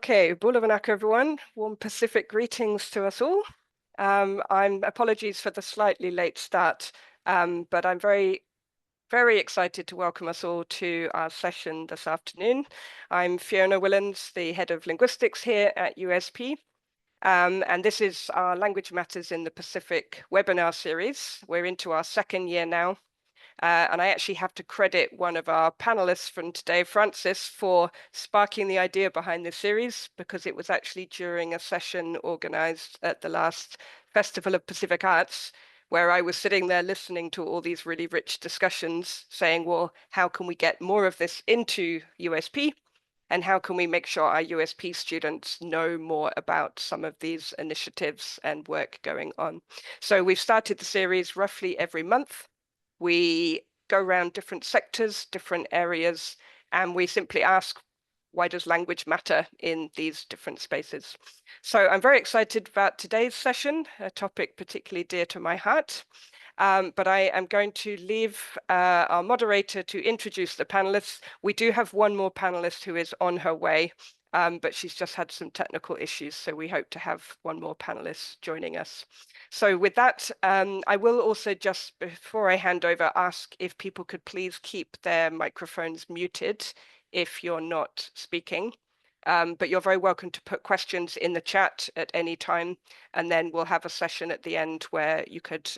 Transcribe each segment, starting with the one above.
Okay, Bula Vinaka, everyone. Warm Pacific greetings to us all. I'm apologies for the slightly late start, but I'm very excited to welcome us all to our session this afternoon. I'm Fiona Willens, the head of linguistics here at USP. And this is our Language Matters in the Pacific webinar series. We're into our second year now. And I actually have to credit one of our panelists from today, Francis, for sparking the idea behind this series, because it was actually during a session organized at the last Festival of Pacific Arts, where I was sitting there listening to all these really rich discussions saying, well, how can we get more of this into USP? And how can we make sure our USP students know more about some of these initiatives and work going on? So we've started the series roughly every month. We go around different sectors, different areas, and we simply ask, why does language matter in these different spaces? So I'm very excited about today's session, a topic particularly dear to my heart. But I am going to leave our moderator to introduce the panelists. We do have one more panelist who is on her way, but she's just had some technical issues, so we hope to have one more panelist joining us. So with that, I will also just, before I hand over, ask if people could please keep their microphones muted if you're not speaking. But you're very welcome to put questions in the chat at any time, and then we'll have a session at the end where you could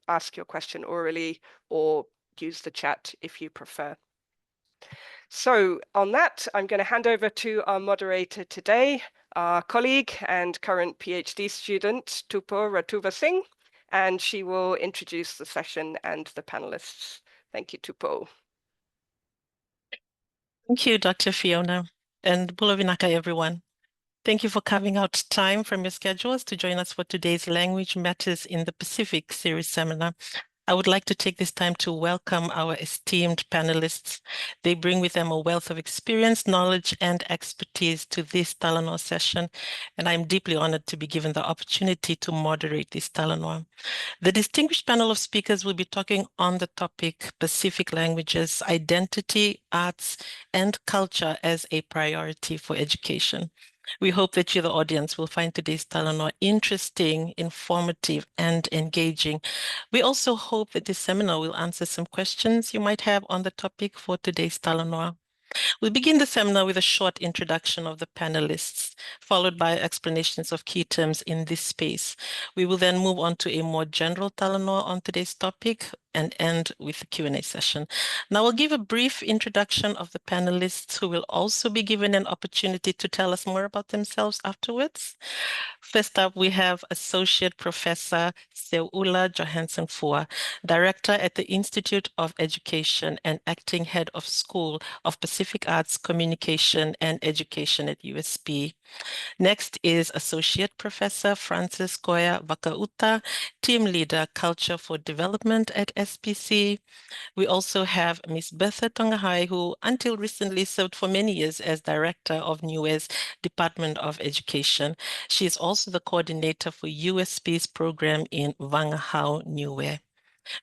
ask your question orally or use the chat if you prefer. So on that, I'm going to hand over to our moderator today, our colleague and current PhD student, Tupo Ratuva Singh, and she will introduce the session and the panelists. Thank you, Tupo. Thank you, Dr. Fiona, and Bula Vinaka, everyone. Thank you for carving out time from your schedules to join us for today's Language Matters in the Pacific series seminar. I would like to take this time to welcome our esteemed panelists. They bring with them a wealth of experience, knowledge, and expertise to this Talanoa session, and I'm deeply honored to be given the opportunity to moderate this Talanoa. The distinguished panel of speakers will be talking on the topic Pacific languages, identity, arts, and culture as a priority for education. We hope that you, the audience, will find today's Talanoa interesting, informative, and engaging. We also hope that this seminar will answer some questions you might have on the topic for today's Talanoa. We'll begin the seminar with a short introduction of the panelists, followed by explanations of key terms in this space. We will then move on to a more general Talanoa on today's topic and end with a Q&A session. Now I'll give a brief introduction of the panelists who will also be given an opportunity to tell us more about themselves afterwards. First up, we have Associate Professor Seula Johansson Fua, Director at the Institute of Education and Acting Head of School of Pacific Arts, Communication and Education at USP. Next is Associate Professor Francis Koya Vakauta, Team Leader, Culture for Development at SPC. We also have Ms. Bertha Tongahai, who until recently served for many years as Director of Niue's Department of Education. She is also the coordinator for USP's program in Vangahau, Niue.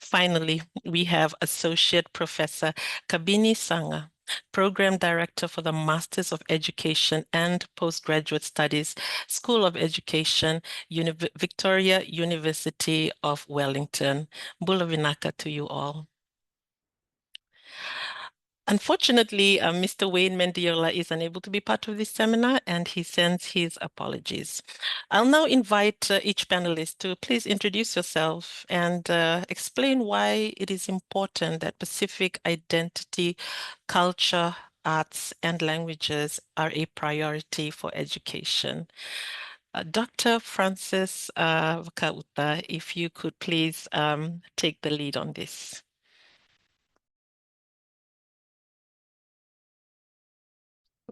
Finally, we have Associate Professor Kabini Sanga, Program Director for the Masters of Education and Postgraduate Studies, School of Education, Victoria University of Wellington. Bula Vinaka to you all. Unfortunately, Mr. Wayne Mendiola is unable to be part of this seminar, and he sends his apologies. I'll now invite each panelist to please introduce yourself and explain why it is important that Pacific identity, culture, arts, and languages are a priority for education. Dr. Francis Vakauta, if you could please take the lead on this.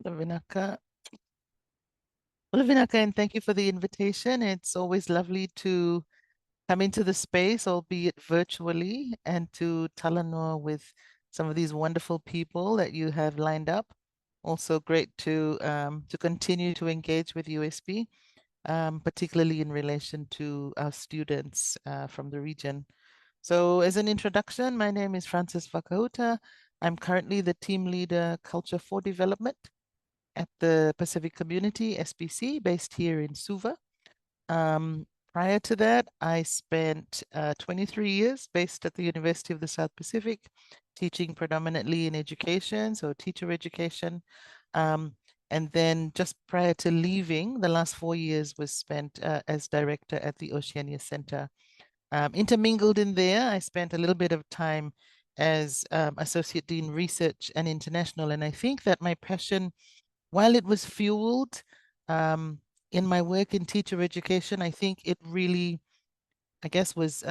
Lavinaka, and thank you for the invitation. It's always lovely to come into the space, albeit virtually, and to Talanoa with some of these wonderful people that you have lined up. Also great to continue to engage with USP, particularly in relation to our students from the region. So as an introduction, my name is Francis Vakauta. I'm currently the team leader, Culture for Development at the Pacific Community, SPC, based here in Suva. Prior to that, I spent 23 years based at the University of the South Pacific, teaching predominantly in education, so teacher education. And then just prior to leaving, the last 4 years was spent as director at the Oceania Center. Intermingled in there, I spent a little bit of time as Associate Dean Research and International. And I think that my passion, while it was fueled in my work in teacher education, I think it really, I guess, was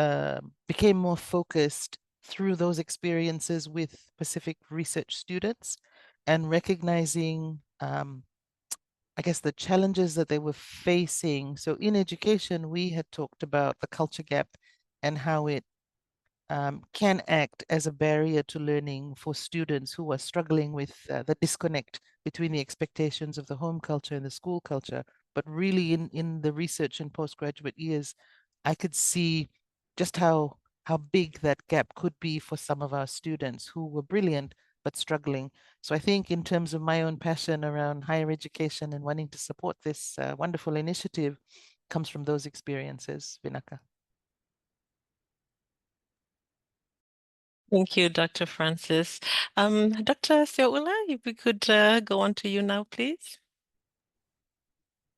became more focused through those experiences with Pacific research students and recognizing, I guess, the challenges that they were facing. So in education, we had talked about the culture gap and how it can act as a barrier to learning for students who are struggling with the disconnect between the expectations of the home culture and the school culture. But really in the research and postgraduate years, I could see just how big that gap could be for some of our students who were brilliant but struggling. So I think in terms of my own passion around higher education and wanting to support this wonderful initiative comes from those experiences, Vinaka. Thank you, Dr. Francis. Dr. Seoula, if we could go on to you now, please.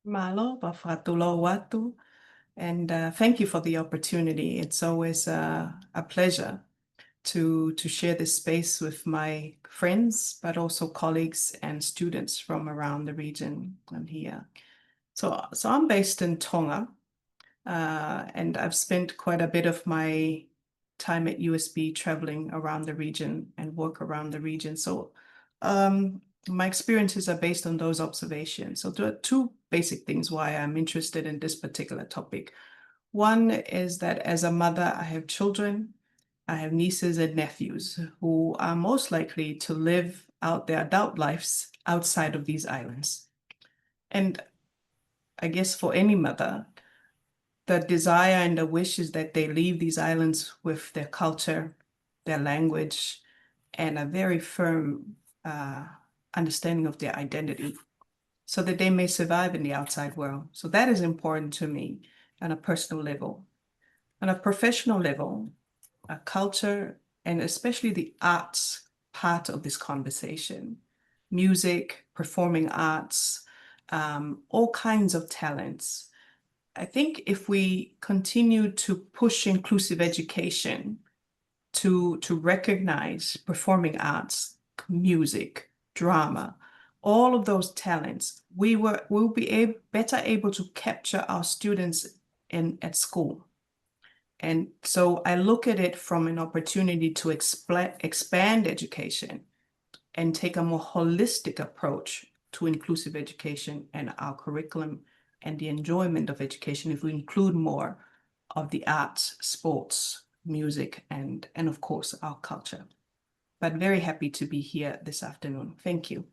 Malo, Bafatulo Watu, and thank you for the opportunity. It's always a pleasure to share this space with my friends, but also colleagues and students from around the region and here. So I'm based in Tonga, and I've spent quite a bit of my time at USB traveling around the region and work around the region. So my experiences are based on those observations. So there are two basic things why I'm interested in this particular topic. One is that as a mother, I have children, I have nieces and nephews who are most likely to live out their adult lives outside of these islands. And I guess for any mother, the desire and the wish is that they leave these islands with their culture, their language, and a very firm understanding of their identity so that they may survive in the outside world. So that is important to me on a personal level. On a professional level, a culture, and especially the arts part of this conversation, music, performing arts, all kinds of talents. I think if we continue to push inclusive education to recognize performing arts, music, drama, all of those talents, we'll be better able to capture our students at school. And so I look at it from an opportunity to expand education and take a more holistic approach to inclusive education and our curriculum and the enjoyment of education if we include more of the arts, sports, music, and of course, our culture. But very happy to be here this afternoon. Thank you.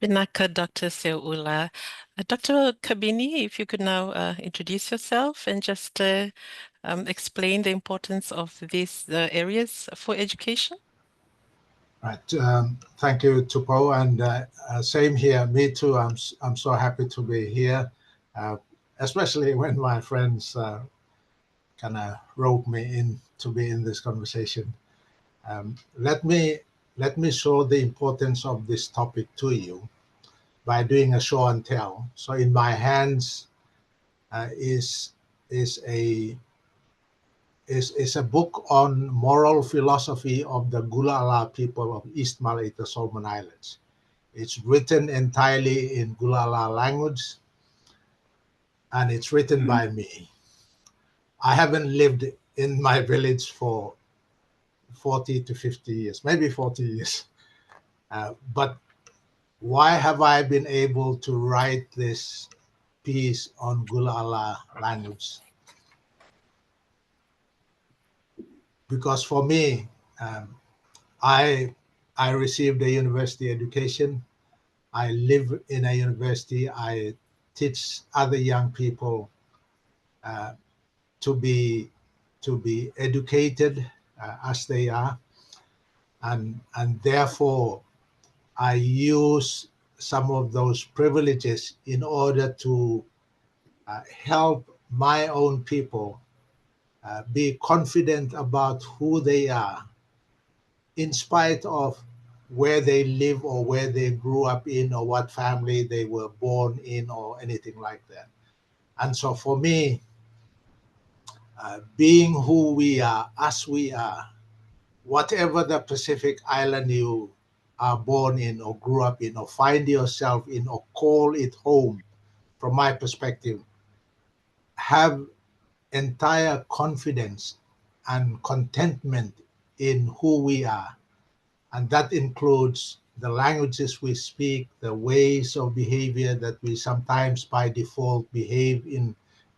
Vinaka, Dr. Seoula. Dr. Kabini, if you could now introduce yourself and just explain the importance of these areas for education. Right. Thank you, Tupo, and same here. Me too. I'm so happy to be here, especially when my friends kind of wrote me in to be in this conversation. Let me show the importance of this topic to you by doing a show and tell. So in my hands is a book on moral philosophy of the Gulala people of East Malaita Solomon Islands. It's written entirely in Gulala language, and it's written by me. I haven't lived in my village for 40 to 50 years, maybe 40 years. But why have I been able to write this piece on Gulala language? Because for me, I received a university education. I live in a university. I teach other young people to be educated as they are. and therefore I use some of those privileges in order to help my own people be confident about who they are, in spite of where they live or where they grew up in or what family they were born in or anything like that. And so for me, being who we are, as we are, whatever the Pacific Island you are born in or grew up in or find yourself in or call it home, from my perspective, have entire confidence and contentment in who we are. And that includes the languages we speak, the ways of behavior that we sometimes by default behave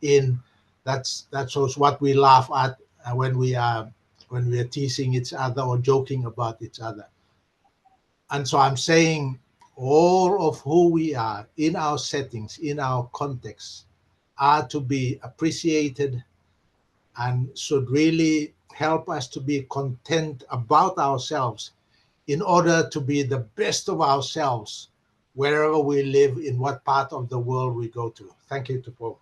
in. That's what we laugh at when we are teasing each other or joking about each other. And so I'm saying all of who we are in our settings, in our contexts, are to be appreciated and should really help us to be content about ourselves in order to be the best of ourselves wherever we live, in what part of the world we go to. Thank you, Tupo.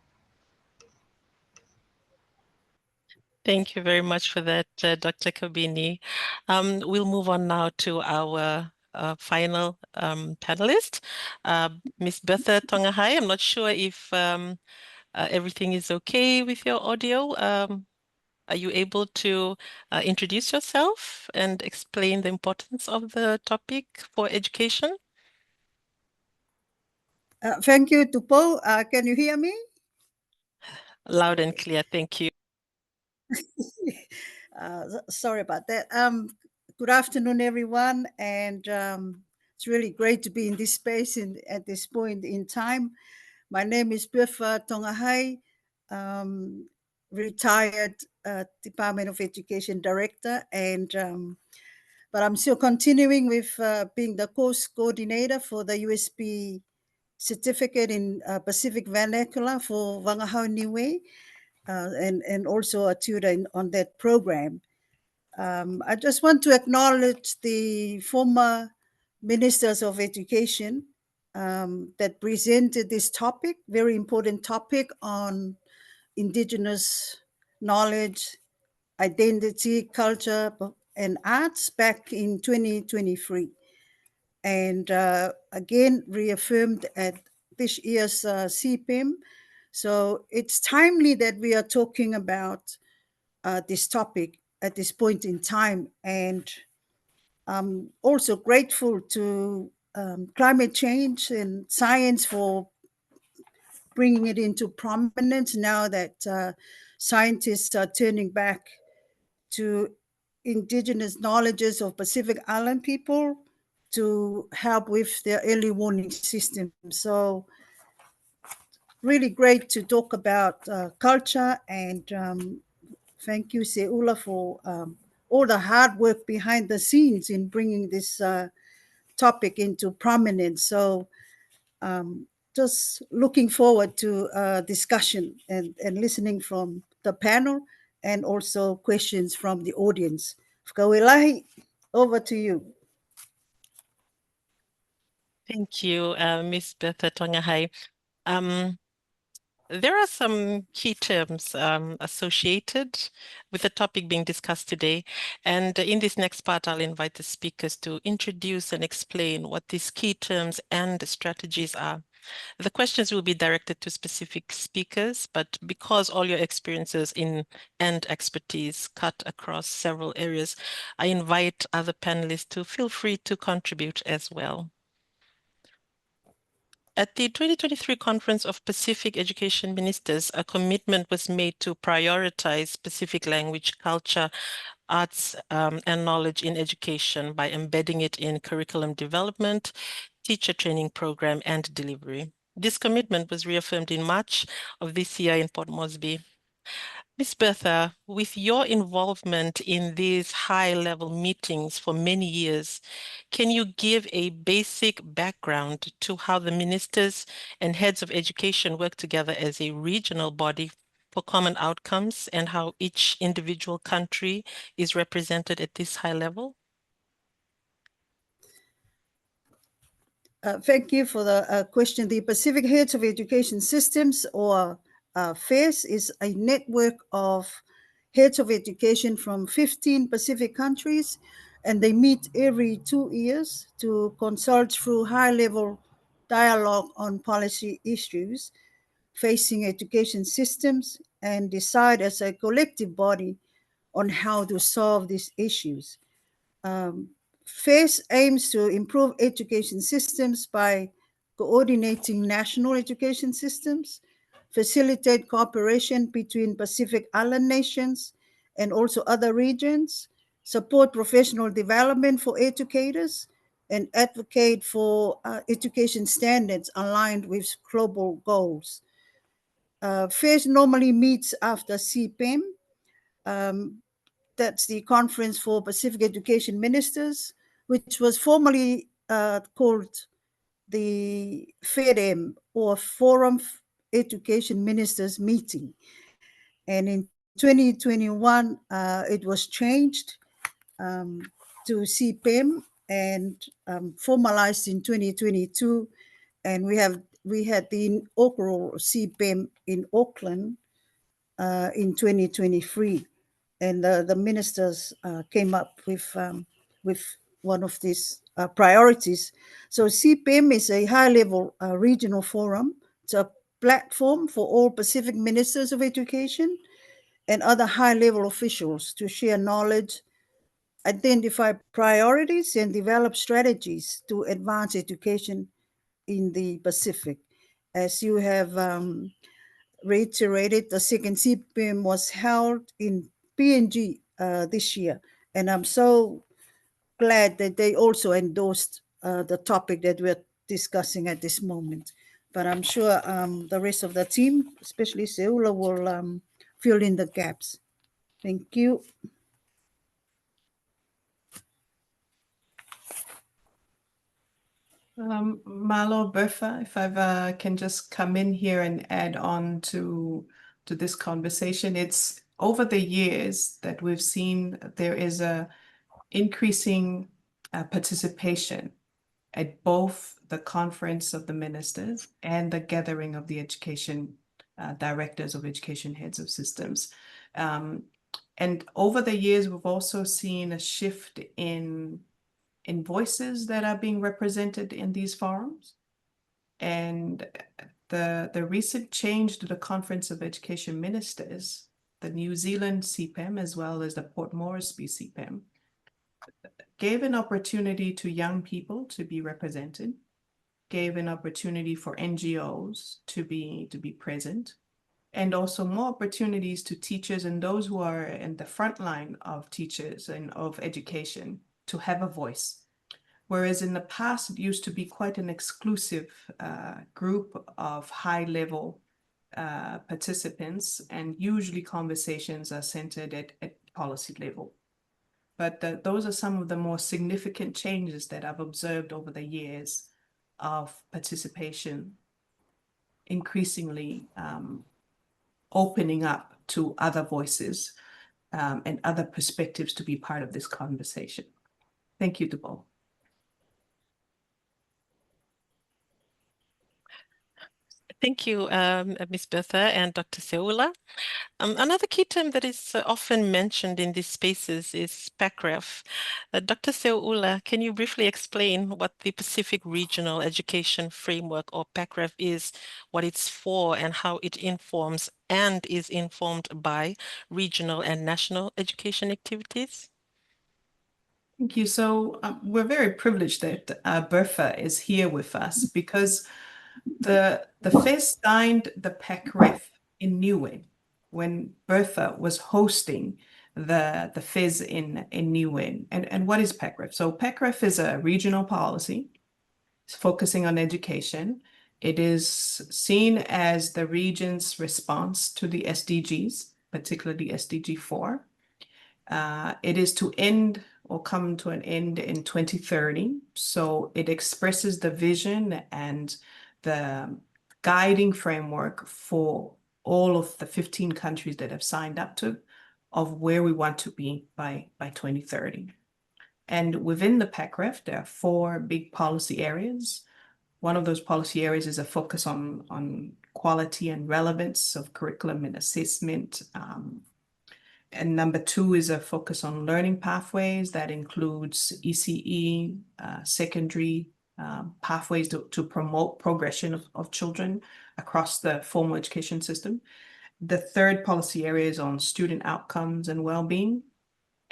Thank you very much for that, Dr. Kabini. We'll move on now to our final panelist, Ms. Bertha Tongahai. I'm not sure if everything is okay with your audio. Are you able to introduce yourself and explain the importance of the topic for education? Thank you, Tupo. Can you hear me? Loud and clear, thank you. Sorry about that. Good afternoon, everyone, and it's really great to be in this space at this point in time. My name is Bertha Tongahai, retired Department of Education Director, and but I'm still continuing with being the course coordinator for the USB certificate in Pacific Vernacular for Wangahau Niue. And also a tutor on that program. I just want to acknowledge the former ministers of education that presented this topic, very important topic on indigenous knowledge, identity, culture, and arts back in 2023. And again, reaffirmed at this year's CPIM. So it's timely that we are talking about this topic at this point in time. And I'm also grateful to climate change and science for bringing it into prominence now that scientists are turning back to indigenous knowledges of Pacific Island people to help with their early warning system. So really great to talk about culture, and thank you, Seula, for all the hard work behind the scenes in bringing this topic into prominence. So just looking forward to discussion and listening from the panel and also questions from the audience. Fkawelahi, over to you. Thank you, Ms. Bertha Tongahai. There are some key terms associated with the topic being discussed today. And in this next part, I'll invite the speakers to introduce and explain what these key terms and strategies are. The questions will be directed to specific speakers, but because all your experiences and expertise cut across several areas, I invite other panelists to feel free to contribute as well. At the 2023 Conference of Pacific Education Ministers, a commitment was made to prioritize Pacific language, culture, arts, and knowledge in education by embedding it in curriculum development, teacher training program, and delivery. This commitment was reaffirmed in March of this year in Port Moresby. Ms. Bertha, with your involvement in these high-level meetings for many years, can you give a basic background to how the ministers and heads of education work together as a regional body for common outcomes and how each individual country is represented at this high level? Thank you for the question. The Pacific Heads of Education Systems, or FAIRS, is a network of heads of education from 15 Pacific countries, and they meet every 2 years to consult through high-level dialogue on policy issues facing education systems and decide as a collective body on how to solve these issues. FAIRS aims to improve education systems by coordinating national education systems, facilitate cooperation between Pacific Island nations and also other regions, support professional development for educators, and advocate for education standards aligned with global goals. FAIRS normally meets after CPEM. That's the Conference for Pacific Education Ministers, which was formerly called the FEDEM, or Forum Education Ministers Meeting. And in 2021, it was changed to CPEM and formalized in 2022. And we had the inaugural CPEM in Auckland in 2023. And the ministers came up with one of these priorities. So CPEM is a high-level regional forum. It's a platform for all Pacific ministers of education and other high-level officials to share knowledge, identify priorities, and develop strategies to advance education in the Pacific. As you have reiterated, the second CPEM was held in PNG this year, and I'm so glad that they also endorsed the topic that we're discussing at this moment. But I'm sure the rest of the team, especially Seula, will fill in the gaps. Thank you. Malo, Bertha, if I can just come in here and add on to this conversation. It's over the years that we've seen there is a increasing participation at both the Conference of the Ministers and the gathering of the education directors of education heads of systems. And over the years, we've also seen a shift in voices that are being represented in these forums. And the recent change to the Conference of Education Ministers, the New Zealand CPEM, as well as the Port Moresby CPEM, gave an opportunity to young people to be represented, gave an opportunity for NGOs to be present, and also more opportunities to teachers and those who are in the front line of teachers and of education to have a voice. Whereas in the past, it used to be quite an exclusive group of high-level participants, and usually conversations are centered at policy level. But those are some of the more significant changes that I've observed over the years of participation increasingly opening up to other voices and other perspectives to be part of this conversation. Thank you to both. Thank you, Ms. Bertha and Dr. Seula. Another key term that is often mentioned in these spaces is PACREF. Dr. Seula, can you briefly explain what the Pacific Regional Education Framework, or PACREF, is, what it's for, and how it informs and is informed by regional and national education activities? Thank you. So we're very privileged that Bertha is here with us, because the FES signed the PACREF in Niue when Bertha was hosting the FES in Niue. And what is PACREF? So PACREF is a regional policy. It's focusing on education. It is seen as the region's response to the SDGs, particularly SDG 4. It is to end or come to an end in 2030. So it expresses the vision and the guiding framework for all of the 15 countries that have signed up to, of where we want to be by 2030. And within the PACREF, there are 4 big policy areas. One of those policy areas is a focus on quality and relevance of curriculum and assessment. And number 2 is a focus on learning pathways that includes ECE, secondary pathways to promote progression of children across the formal education system. The 3rd policy area is on student outcomes and well-being.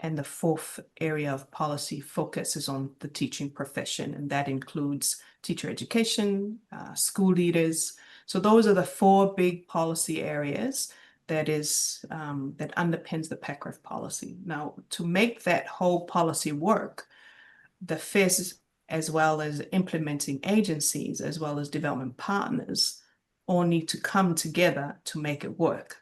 And the 4th area of policy focus is on the teaching profession, and that includes teacher education, school leaders. So those are the 4 big policy areas that underpins the PACREF policy. Now, to make that whole policy work, the FIS, as well as implementing agencies, as well as development partners, all need to come together to make it work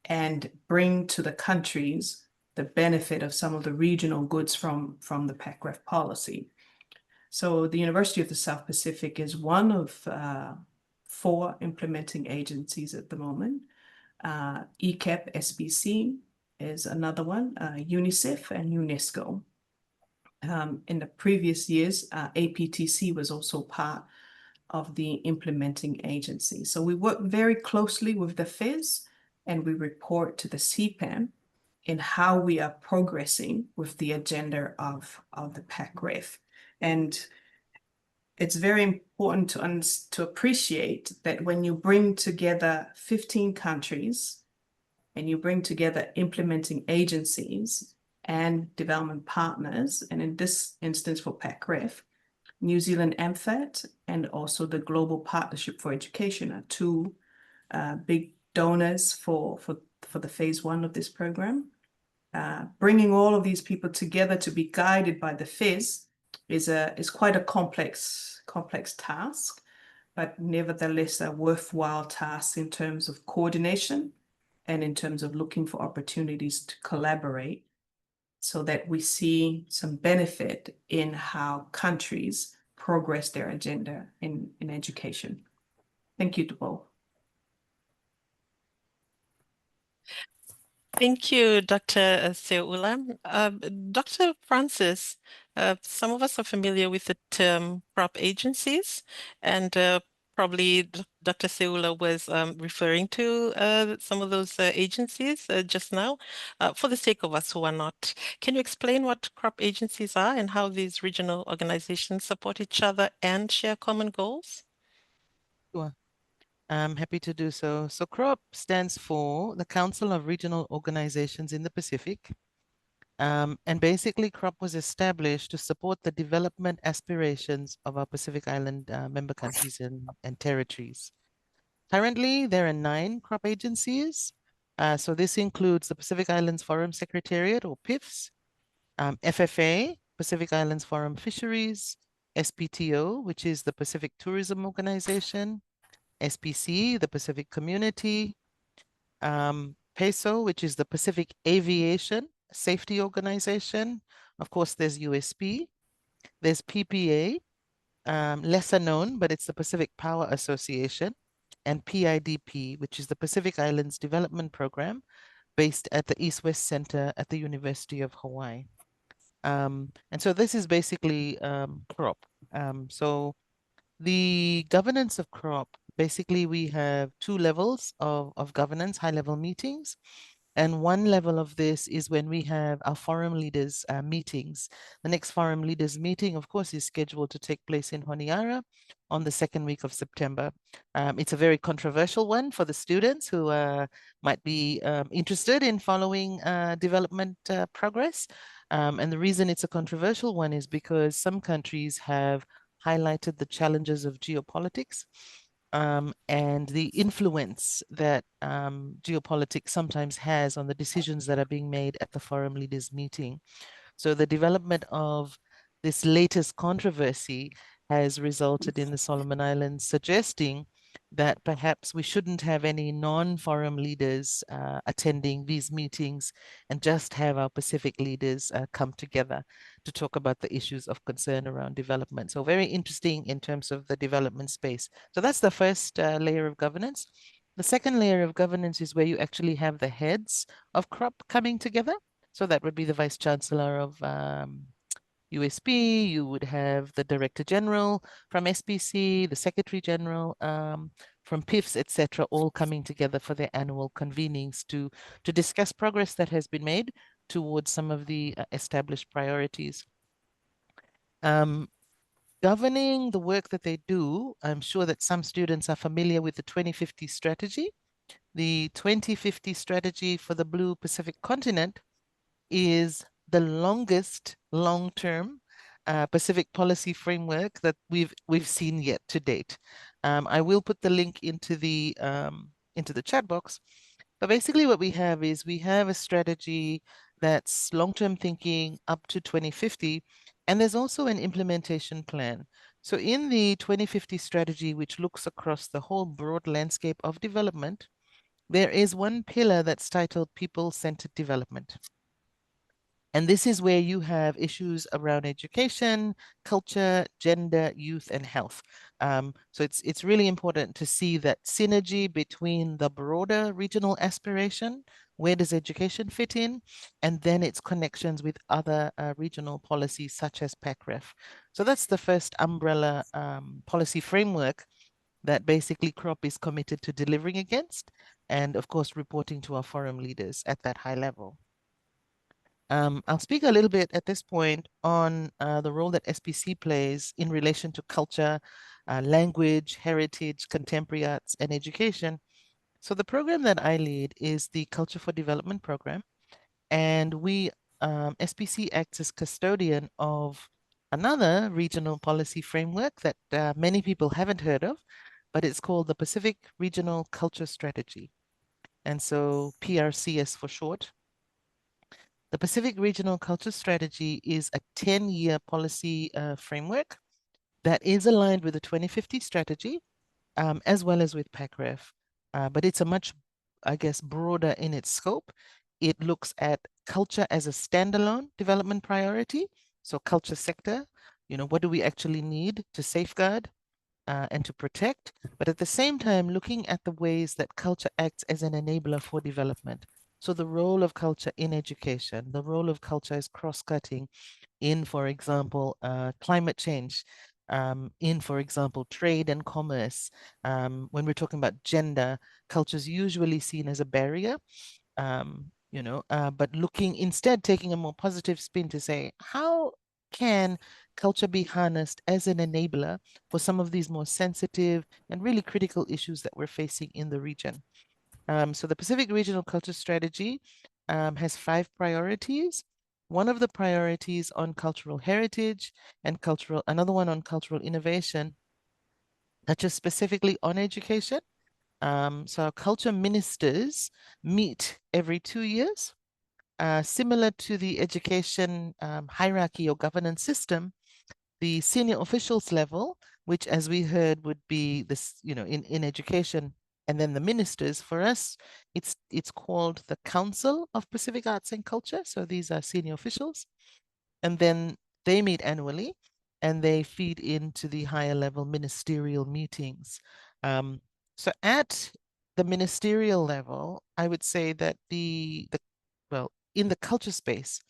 and bring to the countries the benefit of some of the regional goods from the PACREF policy. So the University of the South Pacific is one of 4 implementing agencies at the moment. ECAP SBC is another one, UNICEF and UNESCO. In the previous years, APTC was also part of the implementing agency. So we work very closely with the FIS, and we report to the CPAM in how we are progressing with the agenda of the PACREF. And it's very important to appreciate that when you bring together 15 countries and you bring together implementing agencies and development partners, and in this instance for PACREF, New Zealand AMFAT and also the Global Partnership for Education are 2 big donors for the phase 1 of this program. Bringing all of these people together to be guided by the FIS is quite a complex task, but nevertheless a worthwhile task in terms of coordination and in terms of looking for opportunities to collaborate so that we see some benefit in how countries progress their agenda in education. Thank you to both. Thank you, Dr. Seula. Dr. Francis, some of us are familiar with the term crop agencies, and probably Dr. Seula was referring to some of those agencies just now. For the sake of us who are not, can you explain what crop agencies are and how these regional organizations support each other and share common goals? Sure. I'm happy to do so. So CROP stands for the Council of Regional Organizations in the Pacific. And basically CROP was established to support the development aspirations of our Pacific Island member countries and territories. Currently, there are 9 CROP agencies. So this includes the Pacific Islands Forum Secretariat, or PIFS, FFA, Pacific Islands Forum Fisheries, SPTO, which is the Pacific Tourism Organization, SPC, the Pacific Community, PESO, which is the Pacific Aviation Safety Organization. Of course, there's USP. There's PPA, lesser known, but it's the Pacific Power Association, and PIDP, which is the Pacific Islands Development Program, based at the East-West Center at the University of Hawaii. And so this is basically CROP. So the governance of CROP, basically we have 2 levels of governance, high-level meetings. And one level of this is when we have our forum leaders meetings. The next forum leaders meeting, of course, is scheduled to take place in Honiara on the 2nd week of September. It's a very controversial one for the students who might be interested in following development progress. And the reason it's a controversial one is because some countries have highlighted the challenges of geopolitics. And the influence that geopolitics sometimes has on the decisions that are being made at the forum leaders meeting. So the development of this latest controversy has resulted in the Solomon Islands suggesting that perhaps we shouldn't have any non-forum leaders attending these meetings and just have our Pacific leaders come together to talk about the issues of concern around development. So very interesting in terms of the development space. So that's the first layer of governance. The second layer of governance is where you actually have the heads of CROP coming together. So that would be the Vice Chancellor of USP, you would have the Director General from SPC, the Secretary General from PIFs, etc., all coming together for their annual convenings to discuss progress that has been made towards some of the established priorities. Governing the work that they do, I'm sure that some students are familiar with the 2050 strategy. The 2050 strategy for the Blue Pacific continent is the longest long-term Pacific policy framework that we've seen yet to date. I will put the link into the chat box. But basically what we have is we have a strategy that's long-term thinking up to 2050, and there's also an implementation plan. So in the 2050 strategy, which looks across the whole broad landscape of development, there is one pillar that's titled People-Centered Development. And this is where you have issues around education, culture, gender, youth, and health. So it's really important to see that synergy between the broader regional aspiration, where does education fit in, and then its connections with other regional policies such as PACREF. So that's the first umbrella policy framework that basically CROP is committed to delivering against, and of course, reporting to our forum leaders at that high level. I'll speak a little bit at this point on the role that SPC plays in relation to culture, language, heritage, contemporary arts, and education. So the program that I lead is the Culture for Development program, and we, SPC acts as custodian of another regional policy framework that many people haven't heard of, but it's called the Pacific Regional Culture Strategy. And so PRCS for short. The Pacific Regional Culture Strategy is a 10-year policy framework that is aligned with the 2050 strategy, as well as with PACREF. But it's a much, I guess, broader in its scope. It looks at culture as a standalone development priority. So culture sector, what do we actually need to safeguard and to protect? But at the same time, looking at the ways that culture acts as an enabler for development. So the role of culture in education, the role of culture is cross-cutting in, for example, climate change, in, for example, trade and commerce. When we're talking about gender, culture is usually seen as a barrier, but taking a more positive spin to say, how can culture be harnessed as an enabler for some of these more sensitive and really critical issues that we're facing in the region? So the Pacific Regional Culture Strategy has 5 priorities. One of the priorities on cultural heritage and another one on cultural innovation, touches specifically on education. So our culture ministers meet every 2 years. Similar to the education hierarchy or governance system, the senior officials level, which as we heard would be this, in education, and then the ministers, for us, it's called the Council of Pacific Arts and Culture. So these are senior officials. And then they meet annually and they feed into the higher level ministerial meetings. So at the ministerial level, I would say that in the culture space,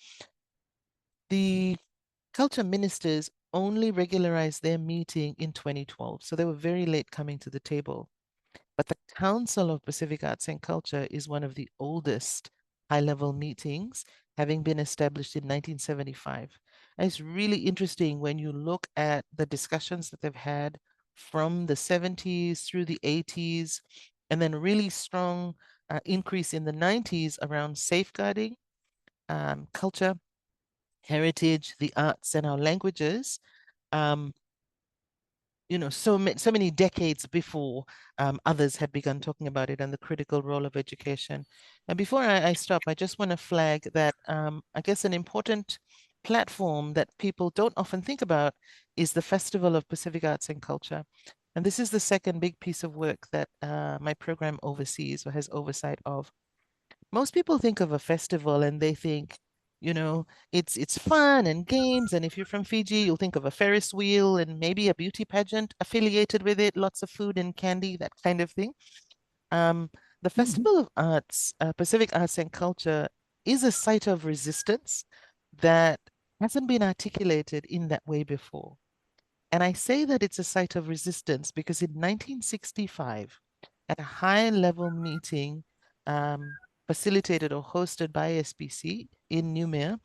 the culture ministers only regularized their meeting in 2012. So they were very late coming to the table. But the Council of Pacific Arts and Culture is one of the oldest high-level meetings, having been established in 1975. And it's really interesting when you look at the discussions that they've had from the 70s through the 80s, and then really strong increase in the 90s around safeguarding culture, heritage, the arts, and our languages. So many decades before others had begun talking about it and the critical role of education. And before I stop, I just want to flag that I guess an important platform that people don't often think about is the Festival of Pacific Arts and Culture. And this is the second big piece of work that my program oversees or has oversight of. Most people think of a festival and they think, it's fun and games. And if you're from Fiji, you'll think of a Ferris wheel and maybe a beauty pageant affiliated with it, lots of food and candy, that kind of thing. The Festival of Arts, Pacific Arts and Culture, is a site of resistance that hasn't been articulated in that way before. And I say that it's a site of resistance because in 1965, at a high-level meeting facilitated or hosted by SBC in Noumea,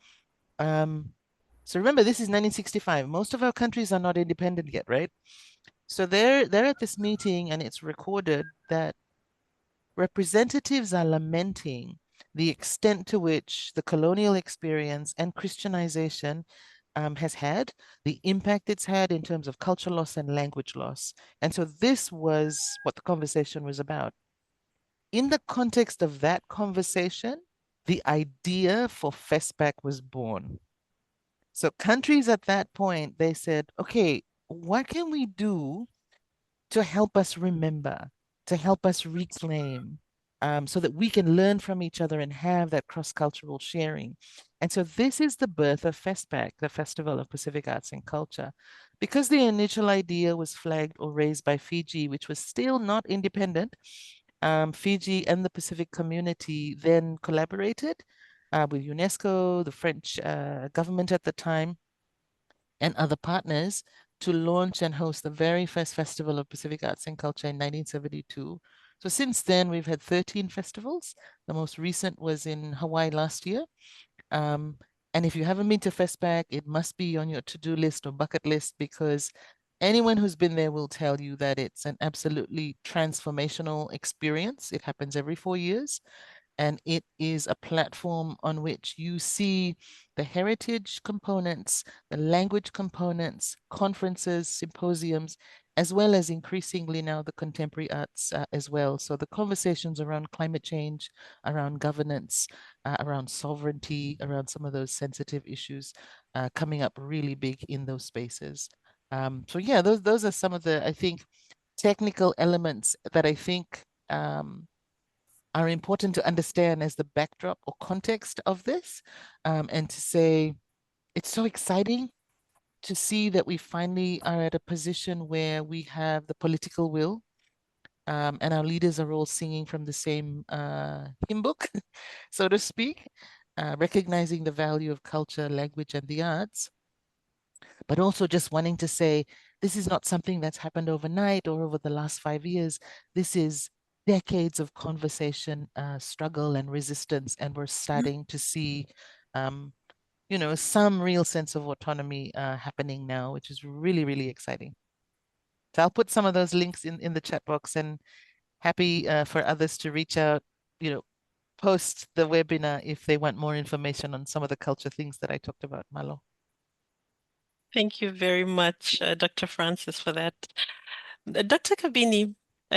so remember, this is 1965. Most of our countries are not independent yet, right? So they're at this meeting, and it's recorded that representatives are lamenting the extent to which the colonial experience and Christianization has had, the impact it's had in terms of culture loss and language loss. And so this was what the conversation was about. In the context of that conversation, the idea for FESPAC was born. So countries at that point, they said, okay, what can we do to help us remember, to help us reclaim, so that we can learn from each other and have that cross-cultural sharing. And so this is the birth of FESPAC, the Festival of Pacific Arts and Culture. Because the initial idea was flagged or raised by Fiji, which was still not independent, Fiji and the Pacific community then collaborated with UNESCO, the French government at the time, and other partners to launch and host the very first Festival of Pacific Arts and Culture in 1972. So since then, we've had 13 festivals. The most recent was in Hawaii last year. And if you haven't been to FESPAC, it must be on your to-do list or bucket list, because anyone who's been there will tell you that it's an absolutely transformational experience. It happens every 4 years. And it is a platform on which you see the heritage components, the language components, conferences, symposiums, as well as increasingly now the contemporary arts as well. So the conversations around climate change, around governance, around sovereignty, around some of those sensitive issues coming up really big in those spaces. So yeah, those are some of the, I think, technical elements that I think are important to understand as the backdrop or context of this, and to say it's so exciting to see that we finally are at a position where we have the political will, and our leaders are all singing from the same hymn book, so to speak, recognizing the value of culture, language, and the arts, but also just wanting to say, this is not something that's happened overnight or over the last 5 years. This is decades of conversation, struggle, and resistance, and we're starting to see, some real sense of autonomy happening now, which is really, really exciting. So I'll put some of those links in the chat box, and happy for others to reach out, post the webinar if they want more information on some of the culture things that I talked about, Malo. Thank you very much, Dr. Francis, for that. Dr. Kabini,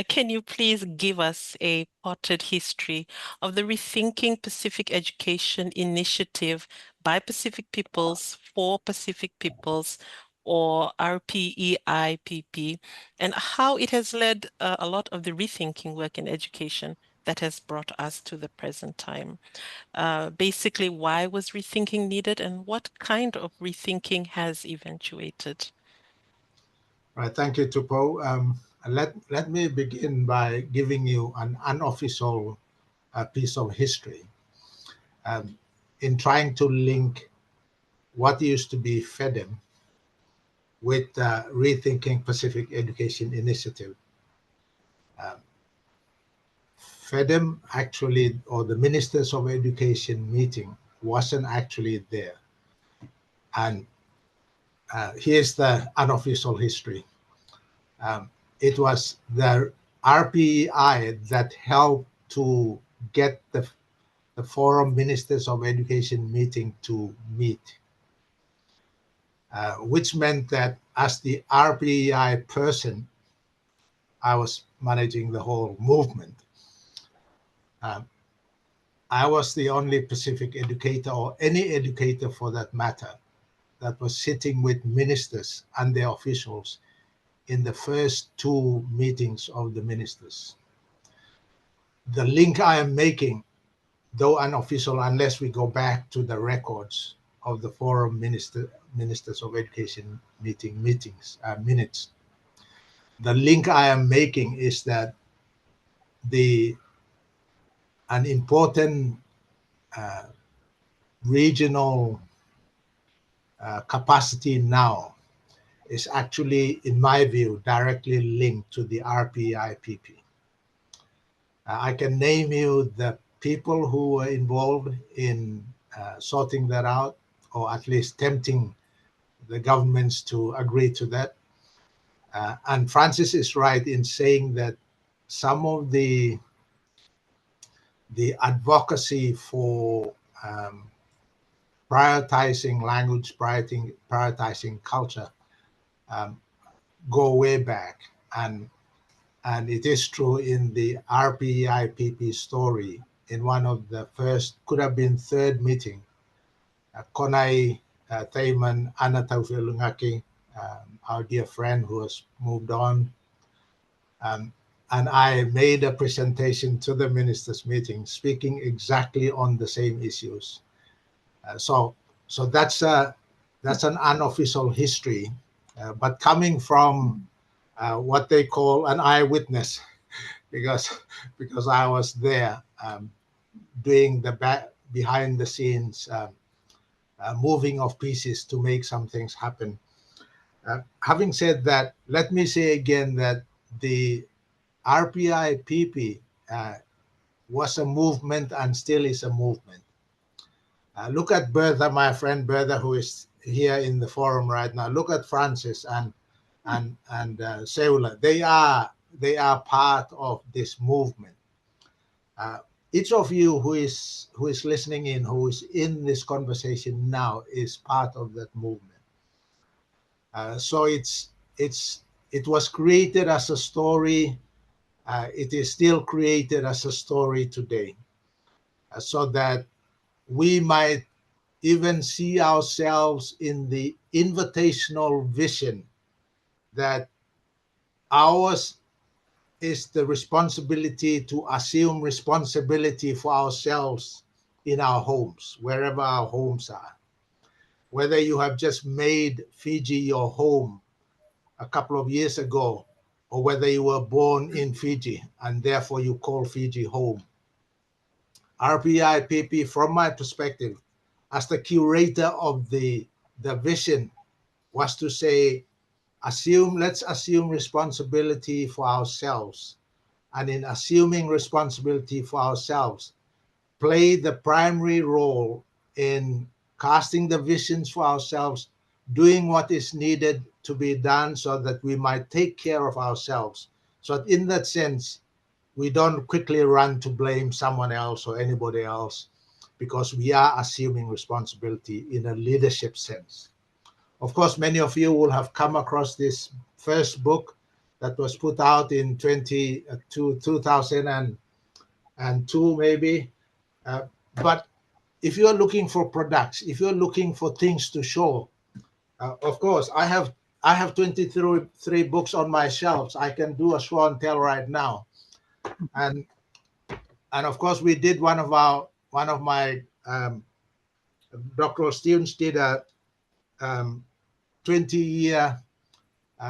can you please give us a potted history of the Rethinking Pacific Education Initiative by Pacific Peoples for Pacific Peoples, or RPEIPP, and how it has led a lot of the rethinking work in education that has brought us to the present time? Basically, why was rethinking needed, and what kind of rethinking has eventuated? Right, thank you, Tupo. Let me begin by giving you an unofficial piece of history in trying to link what used to be FEDEM with Rethinking Pacific Education Initiative. FEDEM actually, or the Ministers of Education meeting, wasn't actually there. And here's the unofficial history. It was the RPEI that helped to get the Forum Ministers of Education meeting to meet, which meant that as the RPEI person, I was managing the whole movement. I was the only Pacific educator, or any educator for that matter, that was sitting with ministers and their officials in the first 2 meetings of the ministers. The link I am making, though unofficial, unless we go back to the records of the Forum Ministers of Education minutes, the link I am making is that an important regional capacity now is actually, in my view, directly linked to the RPIPP. I can name you the people who were involved in sorting that out, or at least tempting the governments to agree to that. And Francis is right in saying that some of the advocacy for prioritizing language, prioritizing culture, go way back. And it is true in the RPIPP story, in one of the first, could have been third meeting, Konai Thayman Anataufilungaki, our dear friend who has moved on, and I made a presentation to the ministers' meeting speaking exactly on the same issues. So that's an unofficial history, but coming from what they call an eyewitness, because I was there doing the behind the scenes moving of pieces to make some things happen. Having said that, let me say again that the RPIPP was a movement and still is a movement. Look at Bertha, my friend Bertha, who is here in the forum right now. Look at Francis and Seula. They are part of this movement. Each of you who is listening in, who is in this conversation now, is part of that movement. So it was created as a story. It is still created as a story today, so that we might even see ourselves in the invitational vision that ours is the responsibility to assume responsibility for ourselves in our homes, wherever our homes are. Whether you have just made Fiji your home a couple of years ago, or whether you were born in Fiji and therefore you call Fiji home. RPIPP, from my perspective, as the curator of the vision, was to say, let's assume responsibility for ourselves. And in assuming responsibility for ourselves, play the primary role in casting the visions for ourselves, doing what is needed to be done so that we might take care of ourselves. So in that sense, we don't quickly run to blame someone else or anybody else, because we are assuming responsibility in a leadership sense. Of course, many of you will have come across this first book that was put out in 2002 maybe. But if you're looking for products, if you're looking for things to show, of course, I have 23 books on my shelves. I can do a show and tell right now. And of course, we did one of my doctoral students did a 20-year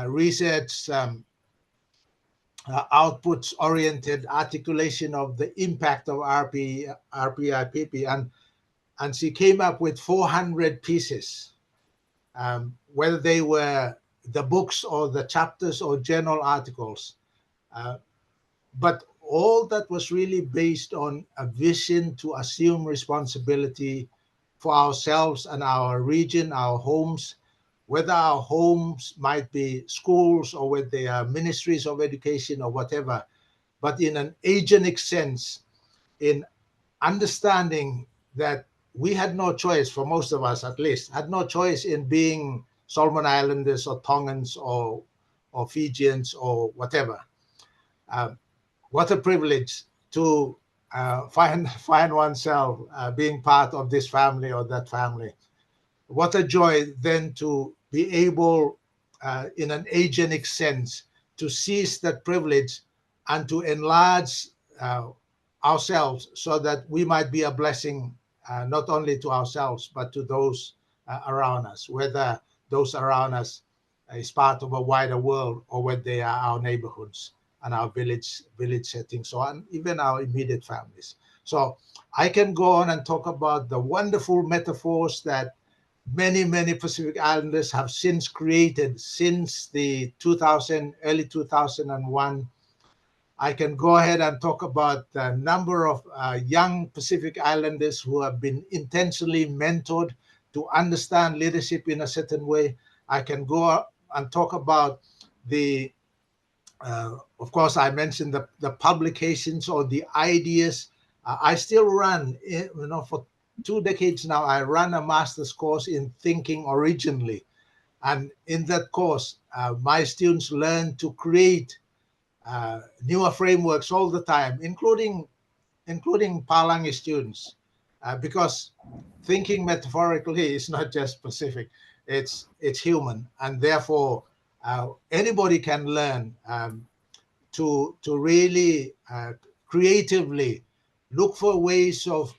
research outputs-oriented articulation of the impact of RPIPP, and she came up with 400 pieces, whether they were the books or the chapters or journal articles. But all that was really based on a vision to assume responsibility for ourselves and our region, our homes, whether our homes might be schools or whether they are ministries of education or whatever, but in an agentic sense, in understanding that we had no choice, for most of us at least, had no choice in being Solomon Islanders or Tongans or Fijians or whatever. What a privilege to find oneself being part of this family or that family. What a joy then to be able, in an agentic sense, to seize that privilege and to enlarge ourselves so that we might be a blessing, not only to ourselves, but to those around us, whether those around us is part of a wider world or whether they are our neighborhoods and our village settings, so on, even our immediate families. So I can go on and talk about the wonderful metaphors that many Pacific Islanders have since created since the early 2001. I can go ahead and talk about a number of young Pacific Islanders who have been intentionally mentored to understand leadership in a certain way. I can go and talk about the, of course, I mentioned the publications or the ideas. I still run, for 2 decades now, I run a master's course in thinking originally. And in that course, my students learn to create newer frameworks all the time, including Palangi students, because thinking metaphorically is not just Pacific, it's human, and therefore anybody can learn to really creatively look for ways of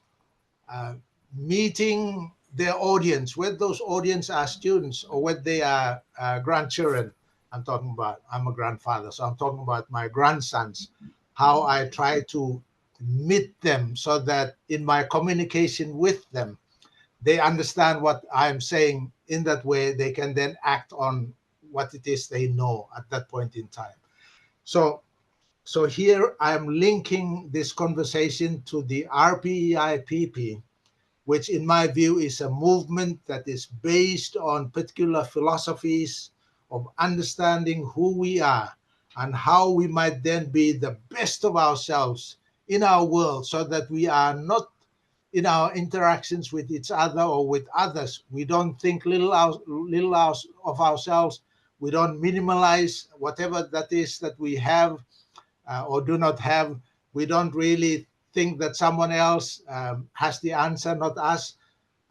meeting their audience, whether those audience are students or whether they are grandchildren. I'm a grandfather, so I'm talking about my grandsons, how I try to meet them so that in my communication with them, they understand what I'm saying. In that way, they can then act on what it is they know at that point in time. So here I'm linking this conversation to the RPEIPP, which in my view is a movement that is based on particular philosophies of understanding who we are and how we might then be the best of ourselves in our world, so that we are not, in our interactions with each other or with others, we don't think little of ourselves. We don't minimalize whatever that is that we have or do not have. We don't really think that someone else has the answer, not us.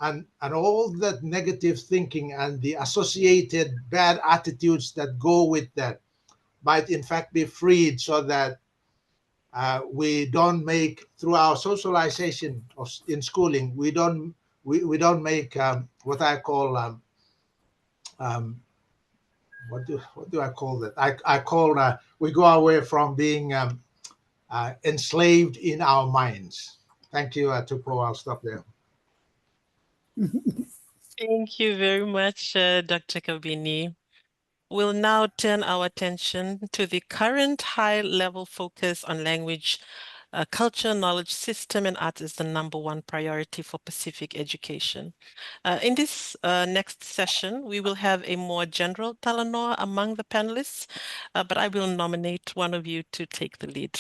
And all that negative thinking and the associated bad attitudes that go with that might in fact be freed, so that we don't make, through our socialization in schooling, we don't make what I call what do I call that? I call we go away from being enslaved in our minds. Thank you, Tupo. I'll stop there. Thank you very much, Dr. Kabini. We'll now turn our attention to the current high-level focus on language, culture, knowledge system, and art is the #1 priority for Pacific education. In this next session, we will have a more general talanoa among the panelists, but I will nominate one of you to take the lead.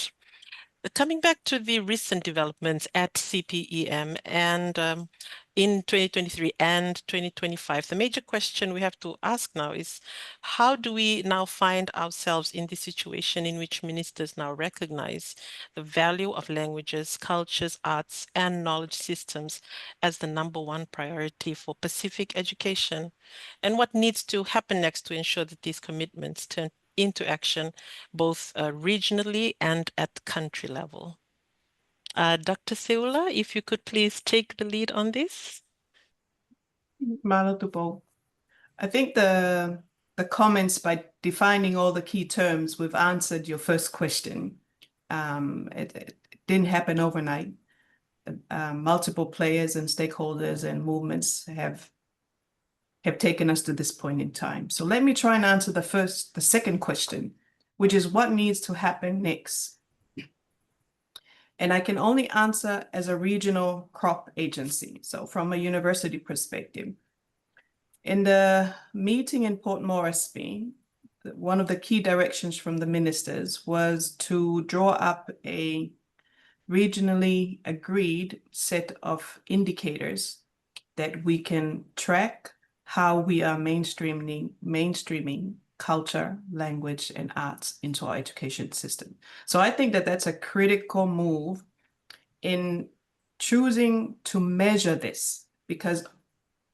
Coming back to the recent developments at CPEM and in 2023 and 2025, the major question we have to ask now is, how do we now find ourselves in the situation in which ministers now recognize the value of languages, cultures, arts, and knowledge systems as the #1 priority for Pacific education? And what needs to happen next to ensure that these commitments turn into action, both regionally and at country level? Dr. Seula, if you could please take the lead on this. Malatupo. I think the comments, by defining all the key terms, we've answered your first question. It didn't happen overnight. Multiple players and stakeholders and movements have taken us to this point in time. So let me try and answer the second question, which is what needs to happen next. And I can only answer as a regional crop agency, so from a university perspective. In the meeting in Port Moresby, one of the key directions from the ministers was to draw up a regionally agreed set of indicators that we can track how we are mainstreaming culture, language, and arts into our education system. So I think that that's a critical move in choosing to measure this, because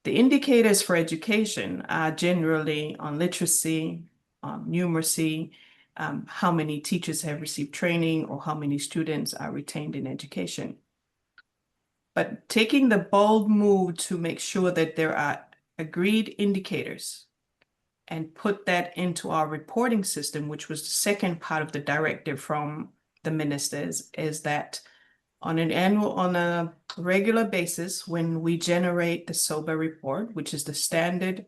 the indicators for education are generally on literacy, on numeracy, how many teachers have received training, or how many students are retained in education. But taking the bold move to make sure that there are agreed indicators and put that into our reporting system, which was the second part of the directive from the ministers, is that on a regular basis, when we generate the SOBA report, which is the standard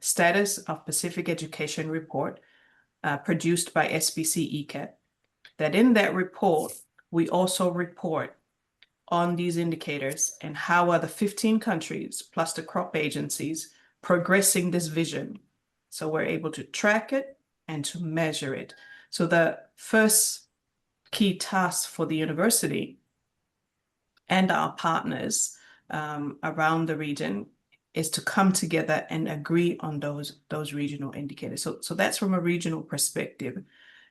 status of Pacific Education report produced by SBC ECAT, that in that report, we also report on these indicators and how are the 15 countries plus the crop agencies progressing this vision. So we're able to track it and to measure it. So the first key task for the university and our partners around the region is to come together and agree on those regional indicators. So that's from a regional perspective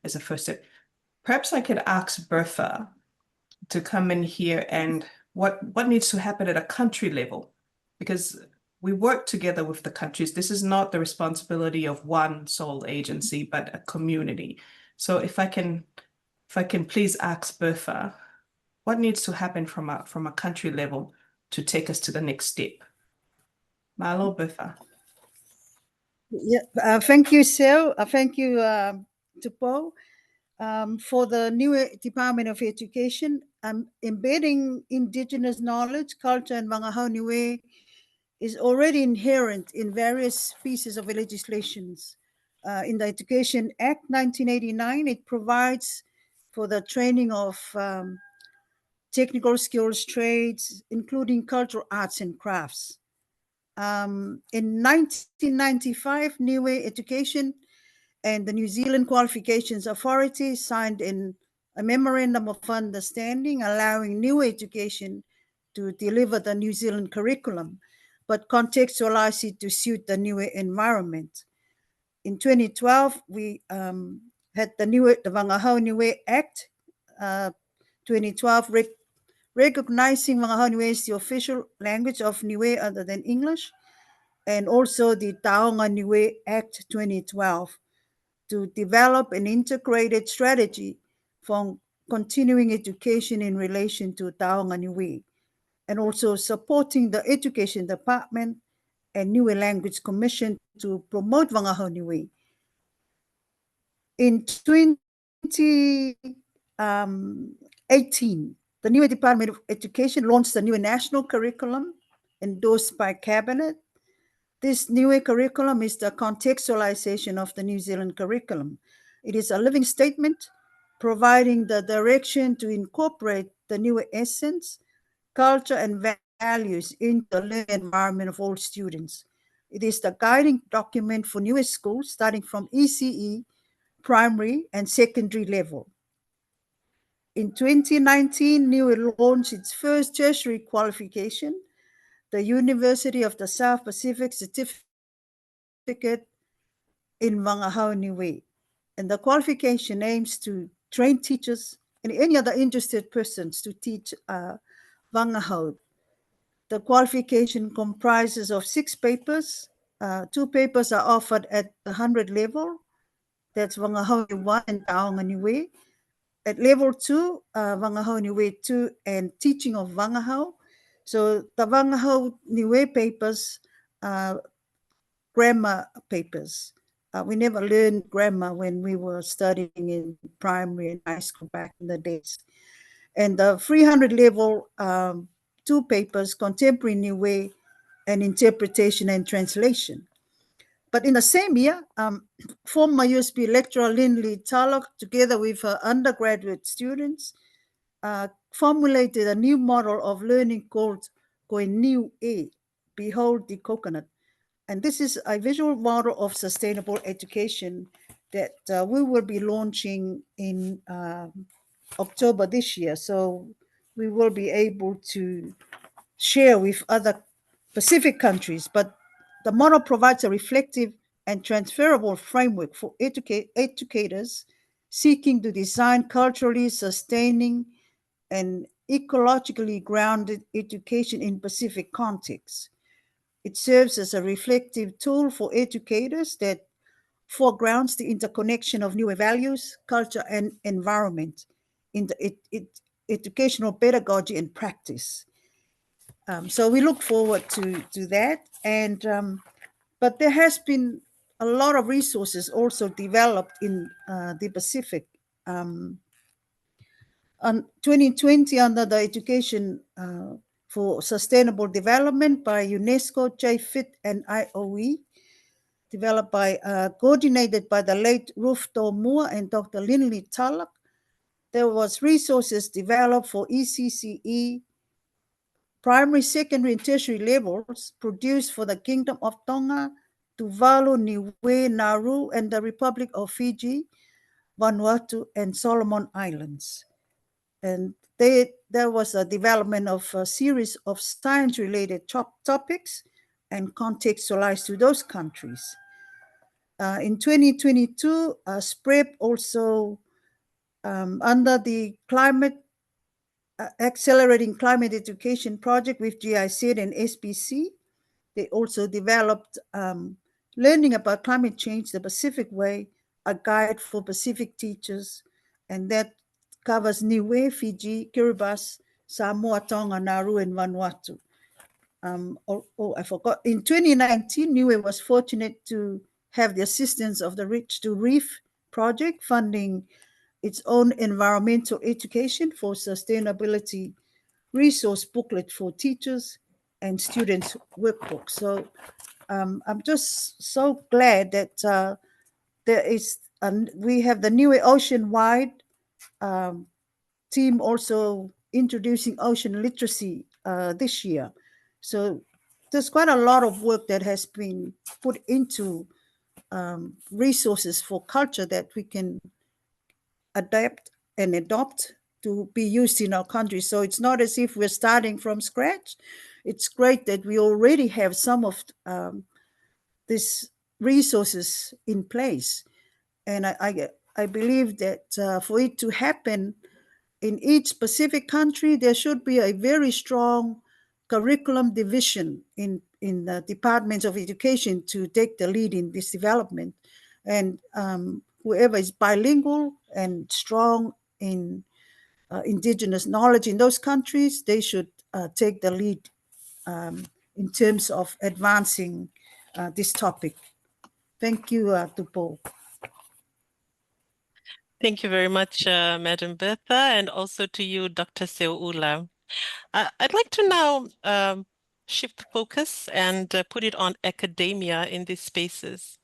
as a first step. Perhaps I could ask Bertha to come in here and what needs to happen at a country level, because we work together with the countries. This is not the responsibility of one sole agency, but a community. So if I can please ask Bertha, what needs to happen from a country level to take us to the next step? Malo, Bertha. Yeah, thank you, Sel. Thank you, Tupo. For the new Department of Education, embedding indigenous knowledge, culture, and wangahau niue is already inherent in various pieces of legislations. In the Education Act 1989, it provides for the training of technical skills, trades, including cultural arts and crafts. In 1995, Niue Education and the New Zealand Qualifications Authority signed in a memorandum of understanding allowing Niue Education to deliver the New Zealand curriculum, but contextualize it to suit the Niue environment. In 2012, we had the Wangahau Niue Act 2012 recognizing Wangahau Niue as the official language of Niue other than English, and also the Taonga Niue Act 2012 to develop an integrated strategy for continuing education in relation to Taonga Niue, and also supporting the Education Department and Niue Language Commission to promote Wangahau Niue. In 2018, the Niue Department of Education launched the Niue National Curriculum endorsed by Cabinet. This Niue curriculum is the contextualization of the New Zealand curriculum. It is a living statement providing the direction to incorporate the Niue essence, culture, and values into the learning environment of all students. It is the guiding document for Niue schools starting from ECE, primary, and secondary level. In 2019, Niue launched its first tertiary qualification, the University of the South Pacific Certificate in Wangahau Niue. And the qualification aims to train teachers and any other interested persons to teach Wangahau. The qualification comprises of 6 papers. 2 papers are offered at the 100 level. That's Wangahau Niue 1 and Taonga Niue. At level 2, Wangahau Niue 2 and teaching of Wangahau. So the Wangahau Niue papers are grammar papers. We never learned grammar when we were studying in primary and high school back in the days. And the 300 level, 2 papers, contemporary Niue and interpretation and translation. But in the same year, former USB lecturer Lindley Tallock, together with her undergraduate students, formulated a new model of learning called Koe Niu E, Behold the Coconut. And this is a visual model of sustainable education that we will be launching in October this year. So we will be able to share with other Pacific countries, but the model provides a reflective and transferable framework for educators seeking to design culturally sustaining and ecologically grounded education in Pacific contexts. It serves as a reflective tool for educators that foregrounds the interconnection of Niue values, culture, and environment in the educational pedagogy and practice. So we look forward to that. And but there has been a lot of resources also developed in the Pacific. 2020 under the Education for Sustainable Development by UNESCO, JFIT, and IOE, developed by, coordinated by the late Ruth Moore and Dr. Linley Tulloch. There was resources developed for ECCE, primary, secondary, and tertiary levels produced for the Kingdom of Tonga, Tuvalu, Niue, Nauru, and the Republic of Fiji, Vanuatu, and Solomon Islands. And there was a development of a series of science-related topics and contextualized to those countries. In 2022, SPREP also, under the climate Accelerating Climate Education Project with GIZ and SBC, they also developed Learning About Climate Change the Pacific Way, a guide for Pacific teachers, and that covers Niue, Fiji, Kiribati, Samoa, Tonga, Nauru, and Vanuatu. I forgot. In 2019, Niue was fortunate to have the assistance of the Reach to Reef project, funding its own environmental education for sustainability resource booklet for teachers and students' workbook. So I'm just so glad that we have the Niue Ocean-wide team also introducing ocean literacy this year. So there's quite a lot of work that has been put into resources for culture that we can adapt and adopt to be used in our country. So it's not as if we're starting from scratch. It's great that we already have some of these resources in place. And I believe that for it to happen in each specific country, there should be a very strong curriculum division in the departments of education to take the lead in this development. And whoever is bilingual and strong in indigenous knowledge in those countries, they should take the lead in terms of advancing this topic. Thank you, Tupo. Thank you very much, Madam Bertha, and also to you, Dr. Seoula. I'd like to now shift the focus and put it on academia in these spaces.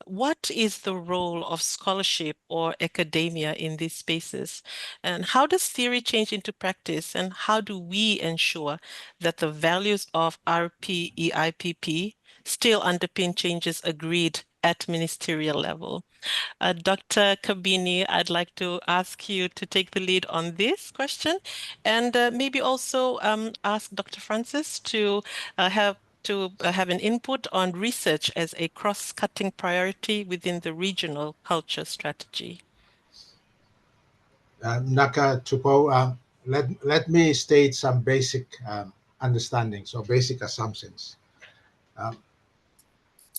What is the role of scholarship or academia in these spaces? And how does theory change into practice? And how do we ensure that the values of RPEIPP still underpin changes agreed at ministerial level? Dr. Kabini, I'd like to ask you to take the lead on this question, and maybe also ask Dr. Francis to have an input on research as a cross-cutting priority within the regional culture strategy. Naka Tupo, let me state some basic understandings or basic assumptions.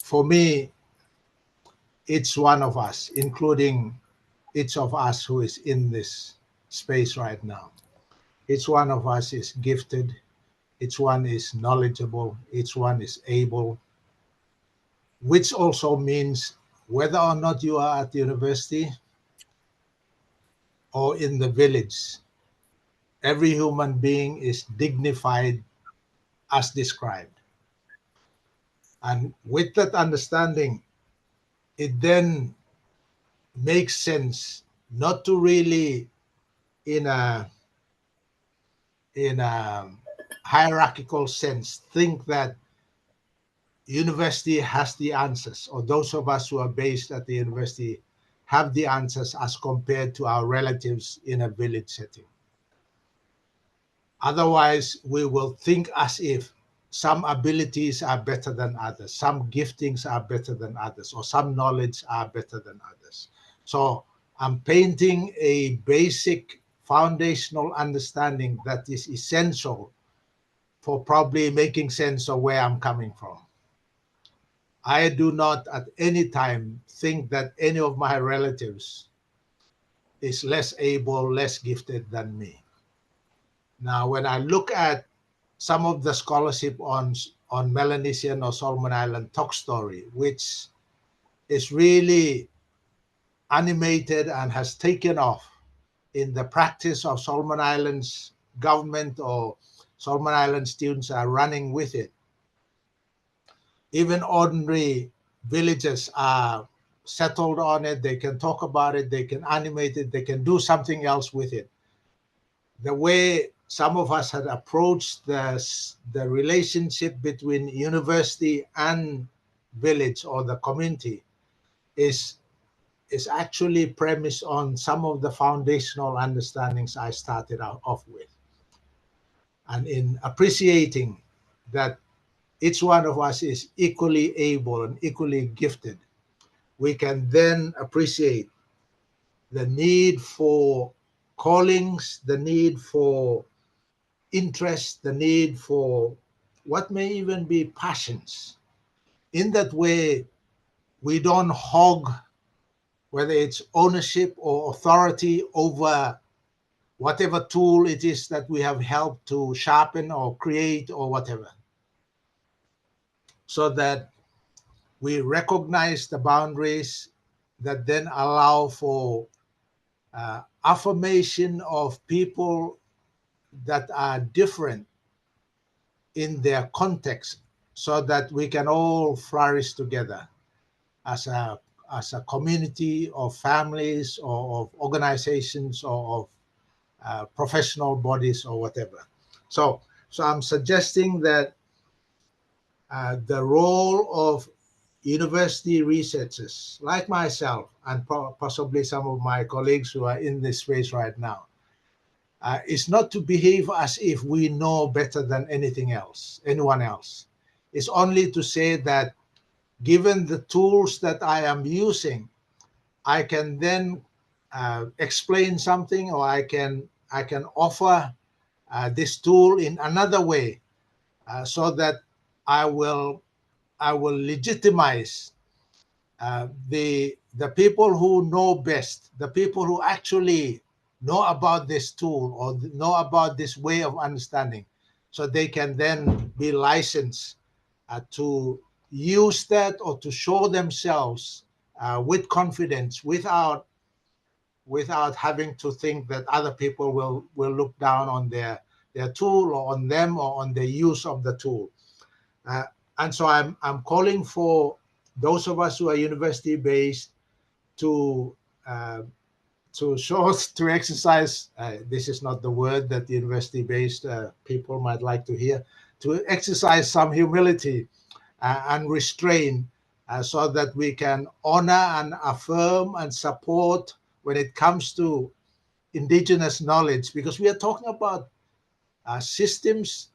For me, each one of us, including each of us who is in this space right now, each one of us is gifted, each one is knowledgeable, each one is able, which also means whether or not you are at the university or in the village, every human being is dignified as described. And with that understanding, it then makes sense not to really in a hierarchical sense think that university has the answers, or those of us who are based at the university have the answers as compared to our relatives in a village setting. Otherwise, we will think as if some abilities are better than others, some giftings are better than others, or some knowledge are better than others. So I'm painting a basic foundational understanding that is essential for probably making sense of where I'm coming from. I do not at any time think that any of my relatives is less able, less gifted than me. Now, when I look at some of the scholarship on Melanesian or Solomon Island talk story, which is really animated and has taken off in the practice of Solomon Islands government or Solomon Island students are running with it. Even ordinary villagers are settled on it. They can talk about it. They can animate it. They can do something else with it. The way some of us had approached the relationship between university and village or the community is actually premised on some of the foundational understandings I started off with. And in appreciating that each one of us is equally able and equally gifted, we can then appreciate the need for callings, the need for interest, the need for what may even be passions. In that way, we don't hog, whether it's ownership or authority over whatever tool it is that we have helped to sharpen or create or whatever, so that we recognize the boundaries that then allow for affirmation of people that are different in their context, so that we can all flourish together as a community of families or of organizations or of professional bodies or whatever. So I'm suggesting that the role of university researchers like myself and possibly some of my colleagues who are in this space right now is not to behave as if we know better than anyone else. It's only to say that given the tools that I am using, I can then explain something, or I can offer this tool in another way, so that I will legitimize the people who know best, the people who actually know about this tool or know about this way of understanding, so they can then be licensed to use that or to show themselves with confidence, without having to think that other people will look down on their tool or on them or on the use of the tool. And so I'm calling for those of us who are university based to exercise. This is not the word that the university based people might like to hear. To exercise some humility and restraint, so that we can honor and affirm and support when it comes to indigenous knowledge, because we are talking about systems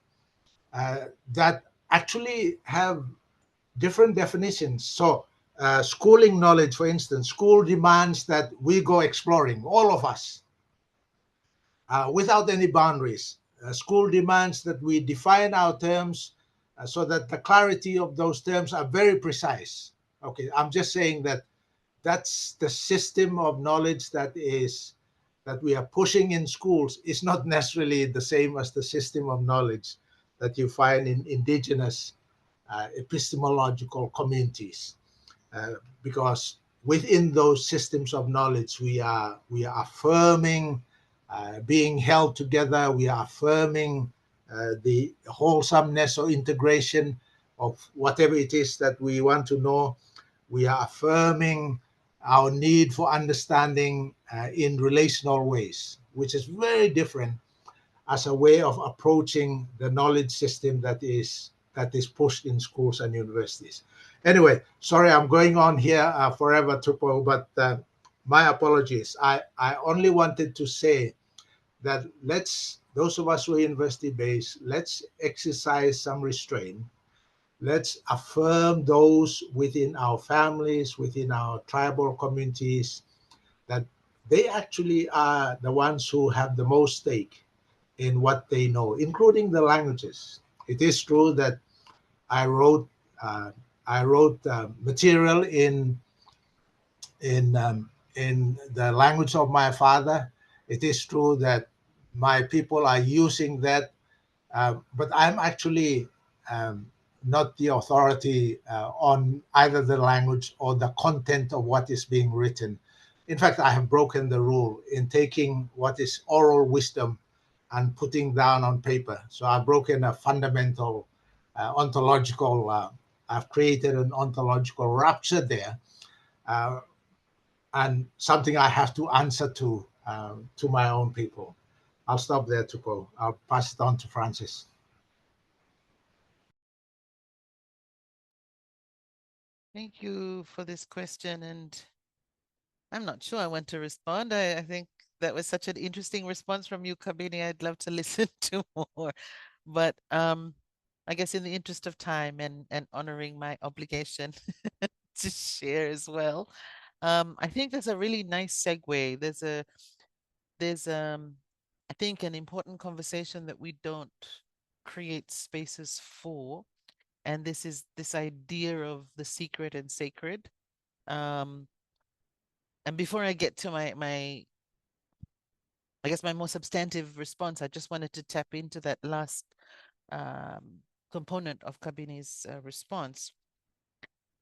that actually have different definitions. So schooling knowledge, for instance, school demands that we go exploring, all of us, without any boundaries. School demands that we define our terms so that the clarity of those terms are very precise. Okay, I'm just saying that that's the system of knowledge that we are pushing in schools. Is not necessarily the same as the system of knowledge that you find in indigenous epistemological communities, because within those systems of knowledge, we are affirming being held together. We are affirming the wholesomeness or integration of whatever it is that we want to know. We are affirming our need for understanding in relational ways, which is very different as a way of approaching the knowledge system that is pushed in schools and universities. Anyway, sorry, I'm going on here forever, Tupo, but my apologies. I only wanted to say that those of us who are university-based, let's exercise some restraint. Let's affirm those within our families, within our tribal communities, that they actually are the ones who have the most stake in what they know, including the languages. It is true that I wrote material in the language of my father. It is true that my people are using that, but I'm actually not the authority on either the language or the content of what is being written. in fact, I have broken the rule in taking what is oral wisdom and putting down on paper. So I've broken a fundamental ontological, I've created an ontological rupture there, and something I have to answer to my own people. I'll stop there, Tuko. I'll pass it on to Francis. Thank you for this question, and I'm not sure I want to respond. I think that was such an interesting response from you, Kabini. I'd love to listen to more, but I guess in the interest of time and honoring my obligation to share as well, I think that's a really nice segue. There's I think an important conversation that we don't create spaces for, and this is this idea of the secret and sacred. And before I get to my I guess my more substantive response, I just wanted to tap into that last component of Kabini's response.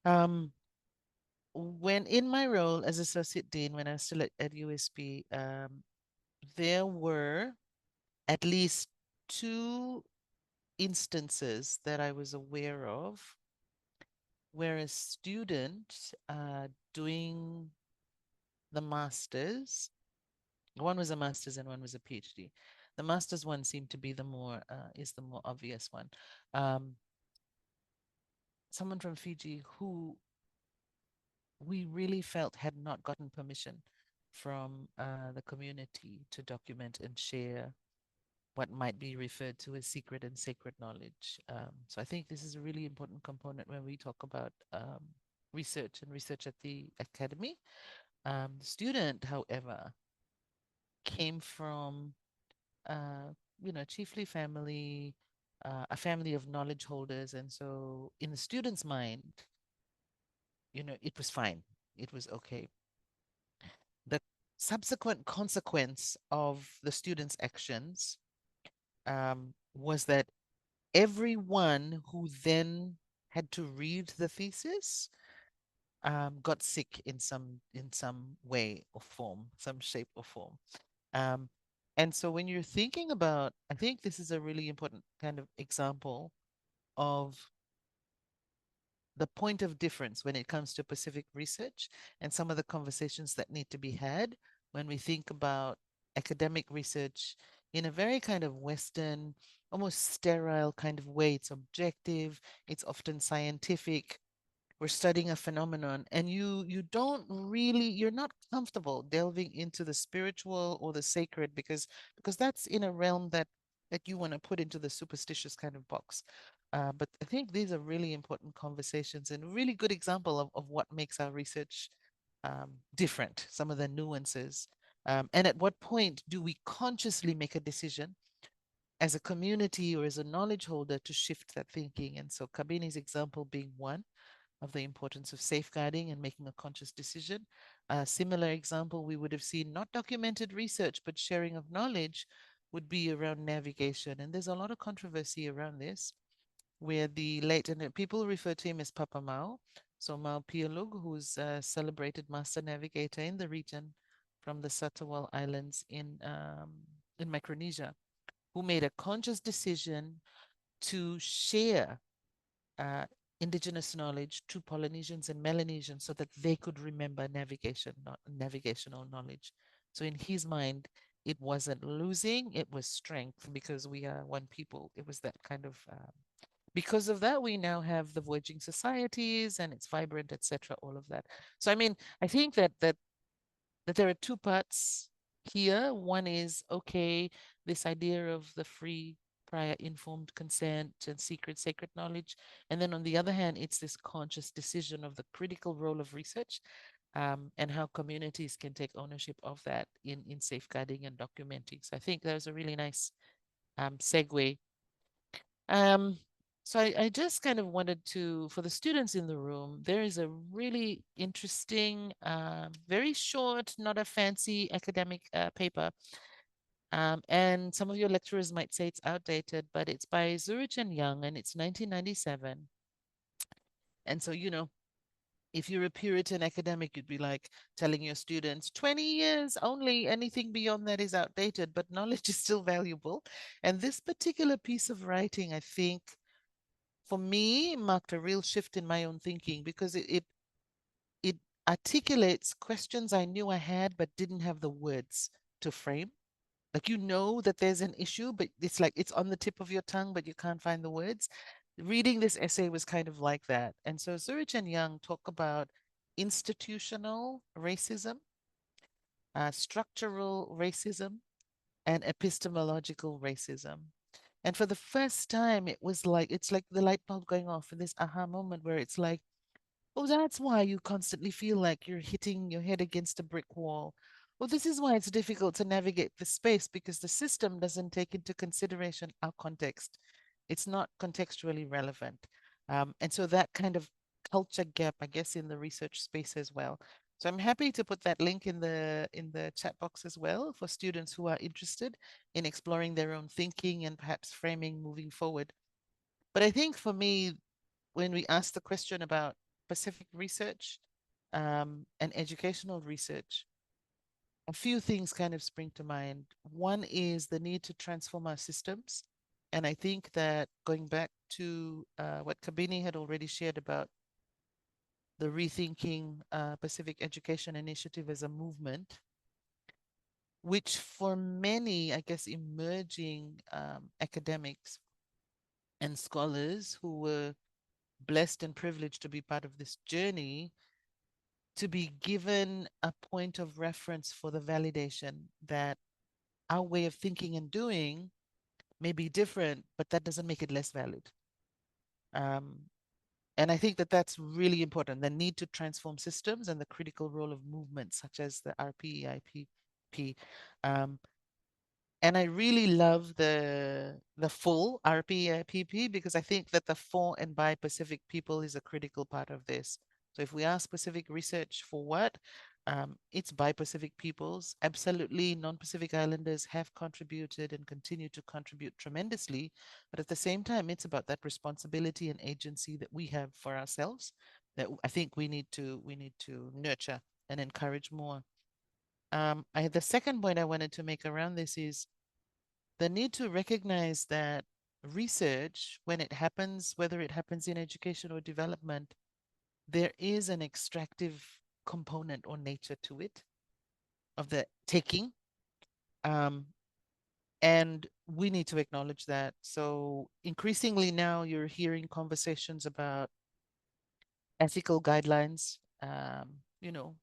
When in my role as Associate Dean, when I was still at USP, there were at least 2 instances that I was aware of where a student doing the master's, one was a master's and one was a PhD. The master's one seemed to be the more obvious one. Someone from Fiji who we really felt had not gotten permission from the community to document and share what might be referred to as secret and sacred knowledge. So I think this is a really important component when we talk about research and research at the academy. The student, however, came from, chiefly family, a family of knowledge holders. And so in the student's mind, it was fine. It was okay. The subsequent consequence of the student's actions was that everyone who then had to read the thesis got sick in some way or form, some shape or form. And so when you're thinking about, I think this is a really important kind of example of the point of difference when it comes to Pacific research and some of the conversations that need to be had when we think about academic research in a very kind of Western, almost sterile kind of way. It's objective, it's often scientific. We're studying a phenomenon, and you're not comfortable delving into the spiritual or the sacred because that's in a realm that you want to put into the superstitious kind of box. But I think these are really important conversations and a really good example of what makes our research different, some of the nuances. And at what point do we consciously make a decision as a community or as a knowledge holder to shift that thinking? And so Kabini's example being one of the importance of safeguarding and making a conscious decision. A similar example we would have seen, not documented research, but sharing of knowledge, would be around navigation. And there's a lot of controversy around this, where the late, and people refer to him as Papa Mau. So Mau Pialug, who's a celebrated master navigator in the region from the Satawal Islands in Micronesia, who made a conscious decision to share indigenous knowledge to Polynesians and Melanesians so that they could remember navigational knowledge. So in his mind, it wasn't losing, it was strength, because we are one people. It was that kind of, because of that, we now have the voyaging societies and it's vibrant, etc., all of that. So, I mean, I think that there are 2 parts here. One is, okay, this idea of the free, prior informed consent and sacred knowledge. And then on the other hand, it's this conscious decision of the critical role of research and how communities can take ownership of that in safeguarding and documenting. So I think that was a really nice segue. So I just kind of wanted to, for the students in the room, there is a really interesting, very short, not a fancy academic paper. And some of your lecturers might say it's outdated, but it's by Zurich and Young, and it's 1997. And so, if you're a Puritan academic, you'd be like telling your students 20 years only, anything beyond that is outdated, but knowledge is still valuable. And this particular piece of writing, I think, for me, marked a real shift in my own thinking, because it articulates questions I knew I had but didn't have the words to frame. Like, you know that there's an issue, but it's like it's on the tip of your tongue, but you can't find the words. Reading this essay was kind of like that. And so Zurich and Young talk about institutional racism, structural racism, and epistemological racism. And for the first time, it was like, it's like the light bulb going off in this aha moment where it's like, oh, that's why you constantly feel like you're hitting your head against a brick wall. Well, this is why it's difficult to navigate the space, because the system doesn't take into consideration our context. It's not contextually relevant. And so that kind of culture gap, I guess, in the research space as well. So I'm happy to put that link in the chat box as well for students who are interested in exploring their own thinking and perhaps framing moving forward. But I think for me, when we ask the question about Pacific research and educational research, a few things kind of spring to mind. One is the need to transform our systems. And I think that going back to what Kabini had already shared about the Rethinking Pacific Education Initiative as a movement, which for many, I guess, emerging academics and scholars who were blessed and privileged to be part of this journey, to be given a point of reference for the validation that our way of thinking and doing may be different, but that doesn't make it less valid. And I think that that's really important, the need to transform systems and the critical role of movements such as the RPEIPP. And I really love the full RPEIPP, because I think that the for and by Pacific people is a critical part of this. So if we ask Pacific research for what, it's by Pacific peoples. Absolutely, non-Pacific Islanders have contributed and continue to contribute tremendously. But at the same time, it's about that responsibility and agency that we have for ourselves that I think we need to nurture and encourage more. The second point I wanted to make around this is the need to recognize that research, when it happens, whether it happens in education or development, there is an extractive component or nature to it, of the taking. And we need to acknowledge that. So increasingly now you're hearing conversations about ethical guidelines, you know,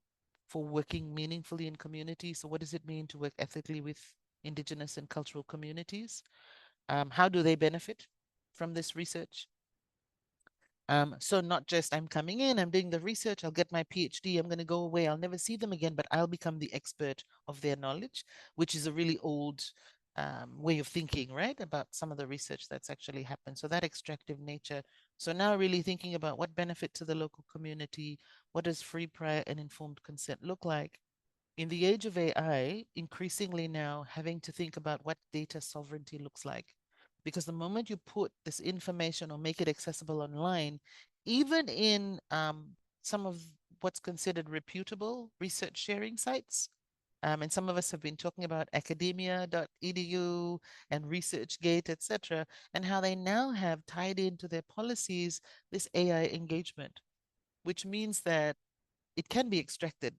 for working meaningfully in communities. So what does it mean to work ethically with indigenous and cultural communities? How do they benefit from this research? So not just I'm coming in, I'm doing the research, I'll get my PhD, I'm going to go away, I'll never see them again, but I'll become the expert of their knowledge, which is a really old way of thinking, right? About some of the research that's actually happened. So that extractive nature. So now really thinking about what benefit to the local community, what does free, prior, and informed consent look like? In the age of AI, increasingly now having to think about what data sovereignty looks like. Because the moment you put this information or make it accessible online, even in some of what's considered reputable research sharing sites, and some of us have been talking about academia.edu and ResearchGate, etc., and how they now have tied into their policies this AI engagement, which means that it can be extracted,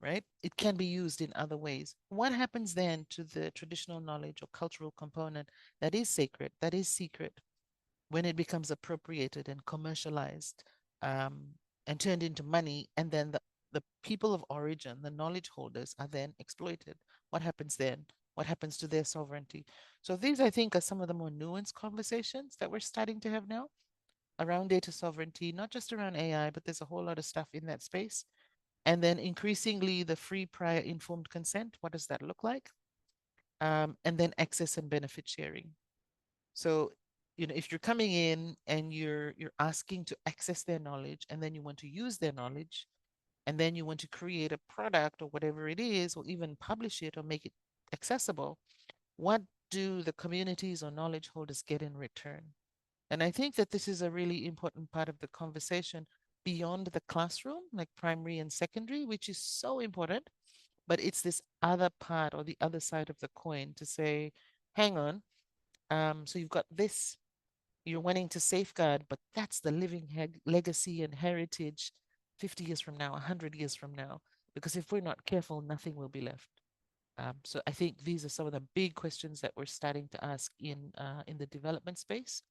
right? It can be used in other ways. What happens then to the traditional knowledge or cultural component that is sacred, that is secret, when it becomes appropriated and commercialized and turned into money, and then the people of origin, the knowledge holders, are then exploited? What happens then? What happens to their sovereignty? So these, I think, are some of the more nuanced conversations that we're starting to have now around data sovereignty, not just around AI, but there's a whole lot of stuff in that space. And then increasingly the free, prior, informed consent, what does that look like? And then access and benefit sharing. So, you know, if you're coming in and you're asking to access their knowledge, and then you want to use their knowledge, and then you want to create a product or whatever it is, or even publish it or make it accessible, what do the communities or knowledge holders get in return? And I think that this is a really important part of the conversation, beyond the classroom, like primary and secondary, which is so important. But it's this other part or the other side of the coin to say, hang on, so you've got this, you're wanting to safeguard, but that's the living legacy and heritage 50 years from now, 100 years from now, because if we're not careful, nothing will be left. So I think these are some of the big questions that we're starting to ask in the development space.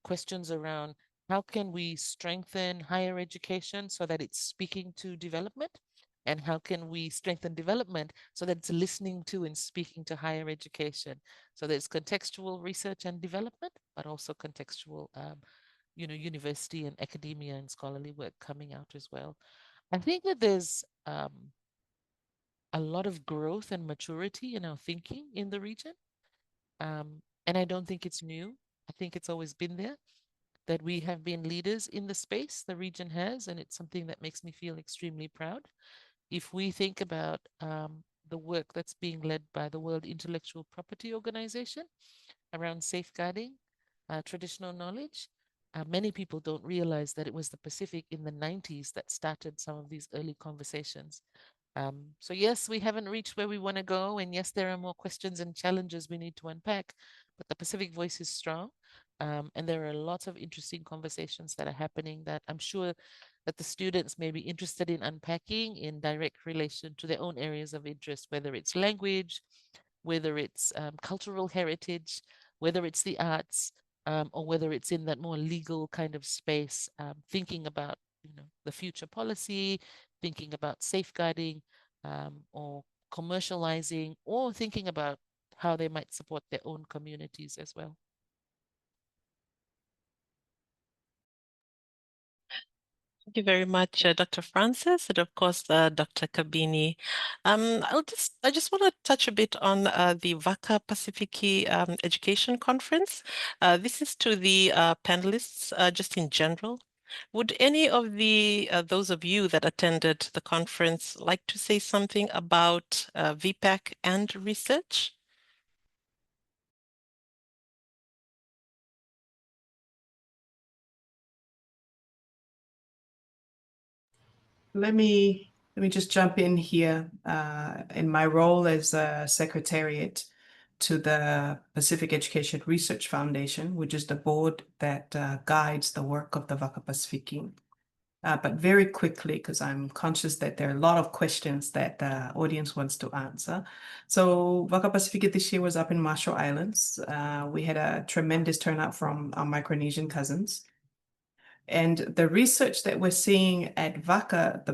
Questions around how can we strengthen higher education so that it's speaking to development? And how can we strengthen development so that it's listening to and speaking to higher education? So there's contextual research and development, but also contextual, university and academia and scholarly work coming out as well. I think that there's a lot of growth and maturity in our thinking in the region. And I don't think it's new. I think it's always been there, that we have been leaders in the space the region has, and it's something that makes me feel extremely proud. If we think about the work that's being led by the World Intellectual Property Organization around safeguarding traditional knowledge, many people don't realize that it was the Pacific in the 90s that started some of these early conversations. So yes, we haven't reached where we want to go, and yes, there are more questions and challenges we need to unpack, but the Pacific voice is strong. And there are lots of interesting conversations that are happening that I'm sure that the students may be interested in unpacking in direct relation to their own areas of interest, whether it's language, whether it's cultural heritage, whether it's the arts, or whether it's in that more legal kind of space, thinking about the future policy, thinking about safeguarding, or commercializing, or thinking about how they might support their own communities as well. Thank you very much, Dr. Francis, and of course, Dr. Kabini. I just want to touch a bit on the Vaka Pacifici Education Conference. This is to the panelists, just in general. Would any of those of you that attended the conference like to say something about VPAC and research? Let me just jump in here in my role as a secretariat to the Pacific Education Research Foundation, which is the board that guides the work of the Vaka Pacifici. But very quickly, because I'm conscious that there are a lot of questions that the audience wants to answer. So Vaka Pacifici this year was up in Marshall Islands. We had a tremendous turnout from our Micronesian cousins. And the research that we're seeing at the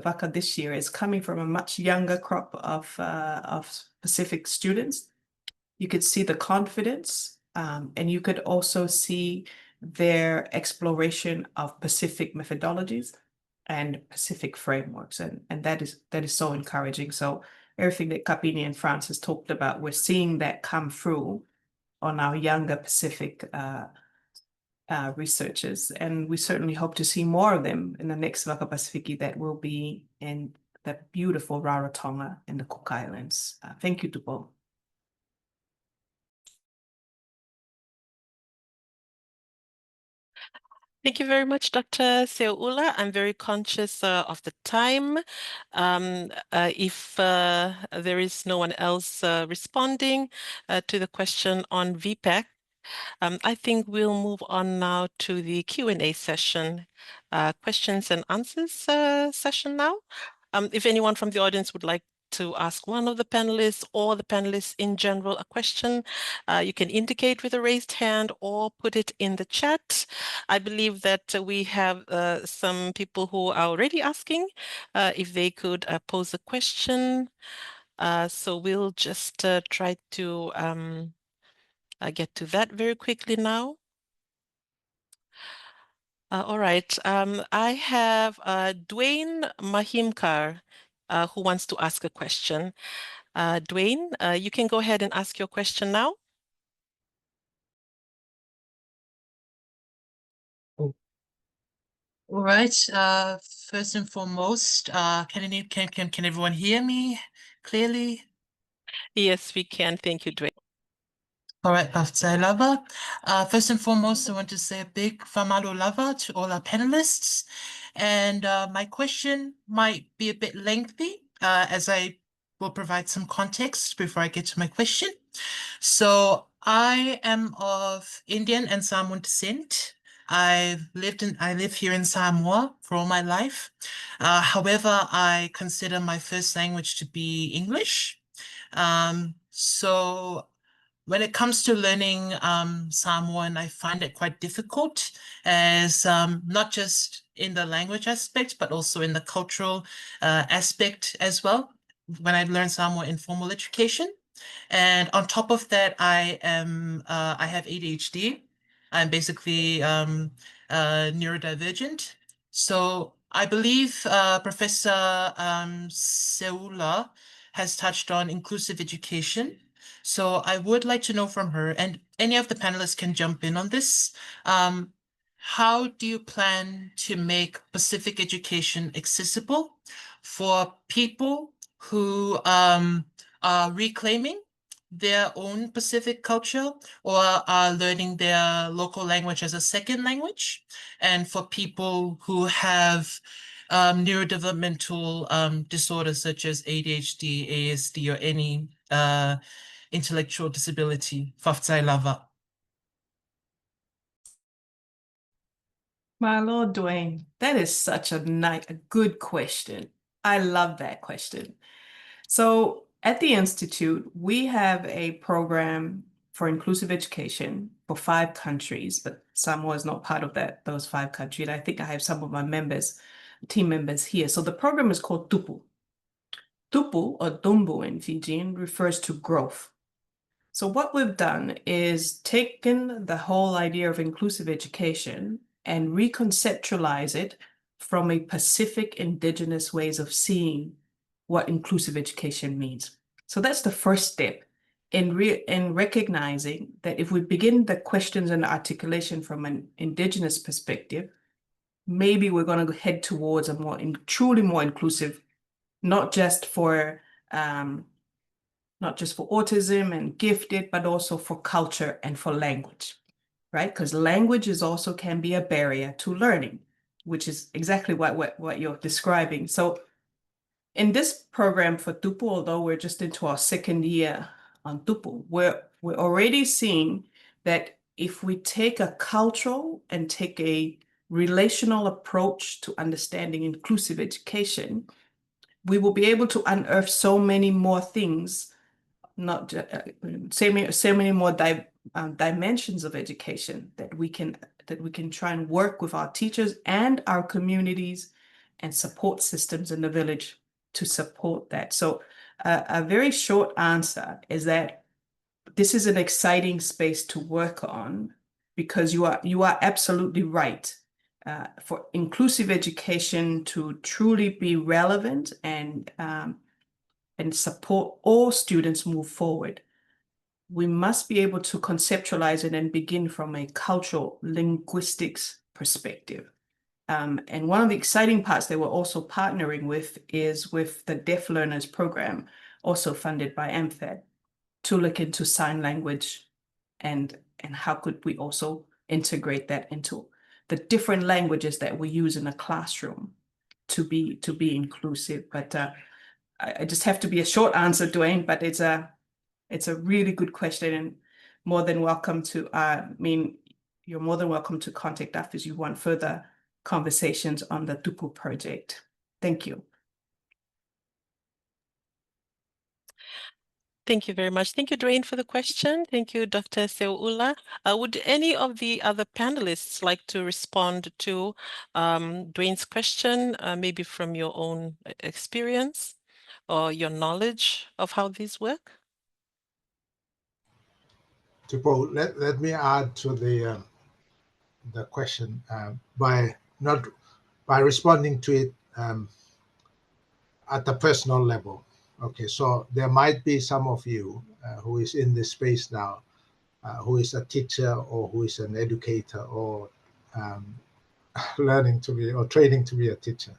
Vaka this year is coming from a much younger crop of Pacific students. You could see the confidence, and you could also see their exploration of Pacific methodologies and Pacific frameworks, and that is so encouraging. So everything that Kapini and Francis talked about, we're seeing that come through on our younger Pacific researchers, and we certainly hope to see more of them in the next Vaka Pacifici that will be in the beautiful Rarotonga and the Cook Islands. Thank you to both. Thank you very much, Dr. Seoula. I'm very conscious of the time. If there is no one else responding to the question on VPAC, I think we'll move on now to the Q&A session, questions and answers session now. If anyone from the audience would like to ask one of the panelists or the panelists in general a question, you can indicate with a raised hand or put it in the chat. I believe that we have some people who are already asking if they could pose a question. So we'll just try to get to that very quickly now. All right. I have Dwayne Mahimkar who wants to ask a question. Dwayne, you can go ahead and ask your question now. All right. First and foremost, can everyone hear me clearly? Yes, we can. Thank you, Dwayne. All right, Paftsai Lava. First and foremost, I want to say a big Famalo Lava to all our panelists. And my question might be a bit lengthy, as I will provide some context before I get to my question. So I am of Indian and Samoan descent. I live here in Samoa for all my life. However, I consider my first language to be English. So when it comes to learning Samoan, I find it quite difficult, as not just in the language aspect, but also in the cultural aspect as well. When I learned Samoan in formal education. And on top of that, I have ADHD. I'm basically neurodivergent. So I believe Professor Seula has touched on inclusive education. So I would like to know from her, and any of the panelists can jump in on this. How do you plan to make Pacific education accessible for people who are reclaiming their own Pacific culture or are learning their local language as a second language, and for people who have neurodevelopmental disorders such as ADHD, ASD, or any intellectual disability? Fafzai lava. My Lord Dwayne, that is such a good question. I love that question. So at the Institute, we have a program for inclusive education for 5 countries, but Samoa is not part of those 5 countries. And I think I have some of my team members here. So the program is called Tupu. Tupu, or Dumbu in Fijian, refers to growth. So what we've done is taken the whole idea of inclusive education and reconceptualize it from a Pacific indigenous ways of seeing what inclusive education means. So that's the first step in recognizing that if we begin the questions and articulation from an indigenous perspective, maybe we're going to head towards a truly more inclusive, not just for autism and gifted, but also for culture and for language, right? Because language also can be a barrier to learning, which is exactly what you're describing. So in this program for Tupu, although we're just into our 2nd year on Tupu, we're already seeing that if we take a cultural and take a relational approach to understanding inclusive education, we will be able to unearth so many more things, not so many more dimensions of education that we can try and work with our teachers and our communities and support systems in the village to support that. So a very short answer is that this is an exciting space to work on, because you are absolutely right. For inclusive education to truly be relevant and support all students move forward, we must be able to conceptualize it and begin from a cultural linguistics perspective. And one of the exciting parts that we're also partnering with is with the Deaf Learners Program, also funded by AMFED, to look into sign language and how could we also integrate that into the different languages that we use in a classroom to be inclusive. But I just have to be a short answer, Dwayne, but it's a really good question, and more than welcome to, you're more than welcome to contact us if you want further conversations on the Tupu project. Thank you. Thank you very much. Thank you, Dwayne, for the question. Thank you, Dr. Seoula. Would any of the other panelists like to respond to Dwayne's question, maybe from your own experience or your knowledge of how these work? Tipo, let me add to the question by responding to it at the personal level. Okay, so there might be some of you who is in this space now, who is a teacher or who is an educator or learning to be or training to be a teacher.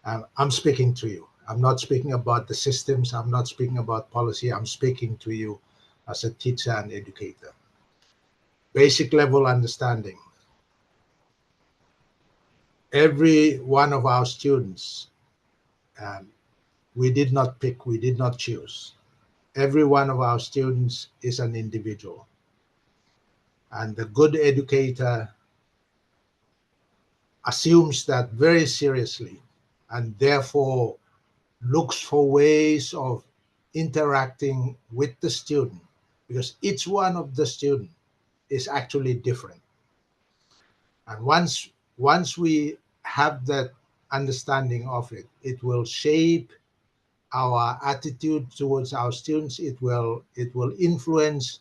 I'm speaking to you. I'm not speaking about the systems. I'm not speaking about policy. I'm speaking to you as a teacher and educator. Basic level understanding. every one of our students, we did not pick, we did not choose. Every one of our students is an individual. And the good educator assumes that very seriously and therefore looks for ways of interacting with the student, because each one of the student is actually different. And once we have that understanding of it, it will shape our attitude towards our students. It will influence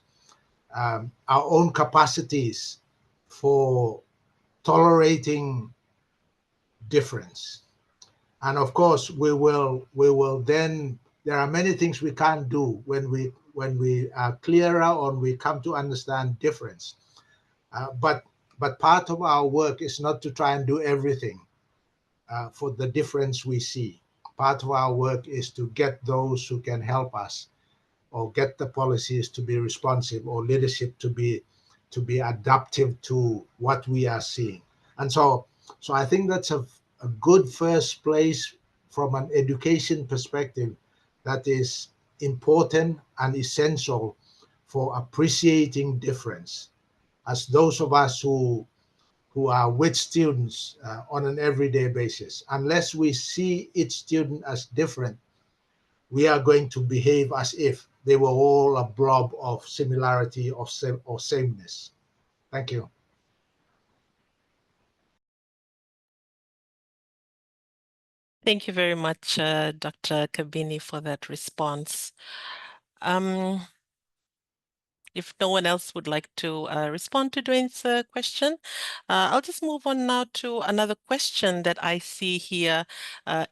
our own capacities for tolerating difference. And of course, we will then, there are many things we can't do when we are clearer or we come to understand difference. But part of our work is not to try and do everything for the difference we see. Part of our work is to get those who can help us, or get the policies to be responsive, or leadership to be adaptive to what we are seeing. And so I think that's a good first place from an education perspective that is important and essential for appreciating difference. As those of us who are with students on an everyday basis, unless we see each student as different, we are going to behave as if they were all a blob of similarity or sameness. Thank you. Thank you very much, Dr. Kabini, for that response. If no one else would like to respond to Dwayne's question, I'll just move on now to another question that I see here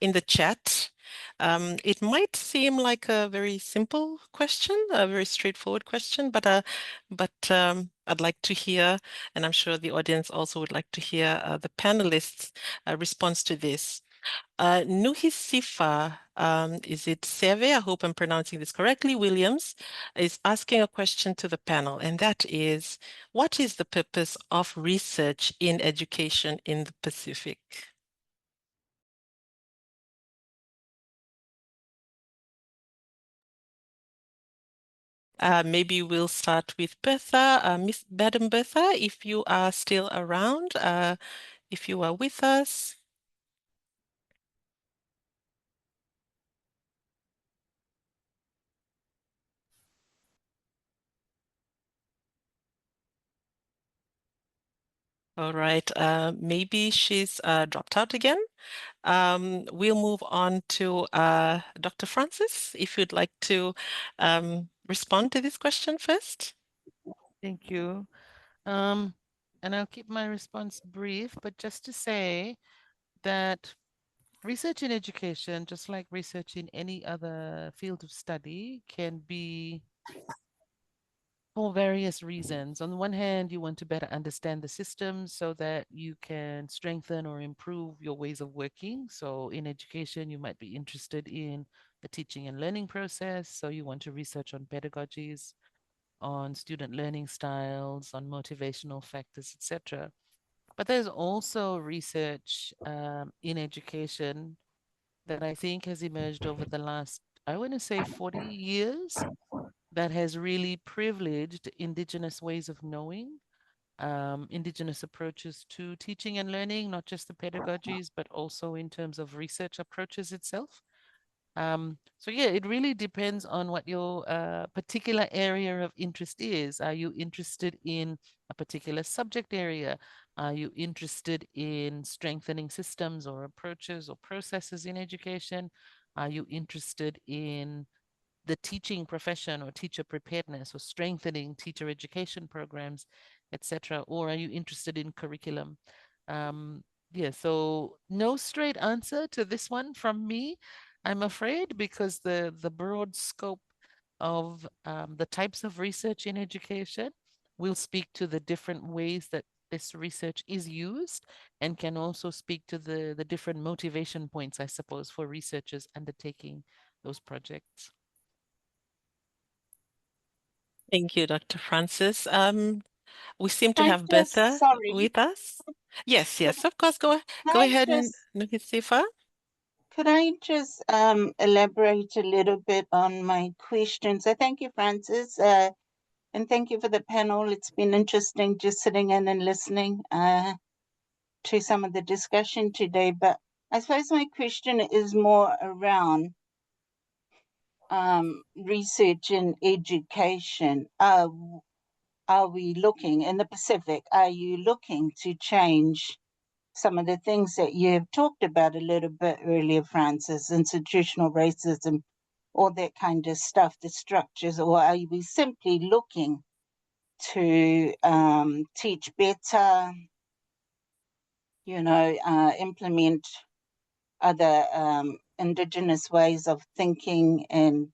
in the chat. It might seem like a very simple question, a very straightforward question, but I'd like to hear, and I'm sure the audience also would like to hear the panelists' response to this. Nuhisifa, is it Seve? I hope I'm pronouncing this correctly. Williams is asking a question to the panel, and that is, what is the purpose of research in education in the Pacific? Maybe we'll start with Bertha. Madam Bertha, if you are still around, if you are with us. All right, maybe she's dropped out again. We'll move on to Dr. Francis, if you'd like to respond to this question first. Thank you. And I'll keep my response brief, but just to say that research in education, just like research in any other field of study, can be for various reasons. On the one hand, you want to better understand the system so that you can strengthen or improve your ways of working. So in education, you might be interested in the teaching and learning process. So you want to research on pedagogies, on student learning styles, on motivational factors, etc. But there's also research in education that I think has emerged over the last, I want to say 40 years, that has really privileged indigenous ways of knowing, indigenous approaches to teaching and learning, not just the pedagogies, but also in terms of research approaches itself. So yeah, it really depends on what your particular area of interest is. Are you interested in a particular subject area? Are you interested in strengthening systems or approaches or processes in education? Are you interested in the teaching profession or teacher preparedness or strengthening teacher education programs, etc.? Or are you interested in curriculum? Yeah, so no straight answer to this one from me, I'm afraid, because the broad scope of the types of research in education will speak to the different ways that this research is used, and can also speak to the different motivation points, I suppose, for researchers undertaking those projects. Thank you, Dr. Francis. We seem to Can I have just, Bertha sorry, with us. Yes, could yes, of course. Go I ahead, just, Nuhisifa. could I just elaborate a little bit on my questions? So thank you, Francis, and thank you for the panel. It's been interesting just sitting in and listening to some of the discussion today. But I suppose my question is more around research and education. Are we looking in the Pacific? Are you looking to change some of the things that you have talked about a little bit earlier, Francis, institutional racism, all that kind of stuff, the structures, or are we simply looking to teach better, implement other indigenous ways of thinking and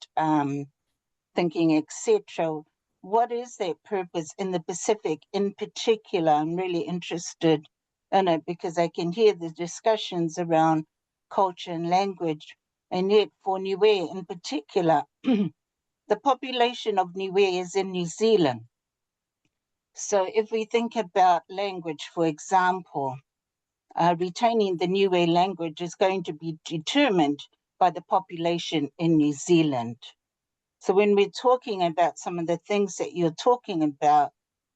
thinking, etc.? What is their purpose in the Pacific in particular? I'm really interested in it because I can hear the discussions around culture and language. And yet for Niue in particular, the population of Niue is in New Zealand. So if we think about language, for example, retaining the Niue language is going to be determined by the population in New Zealand. So when we're talking about some of the things that you're talking about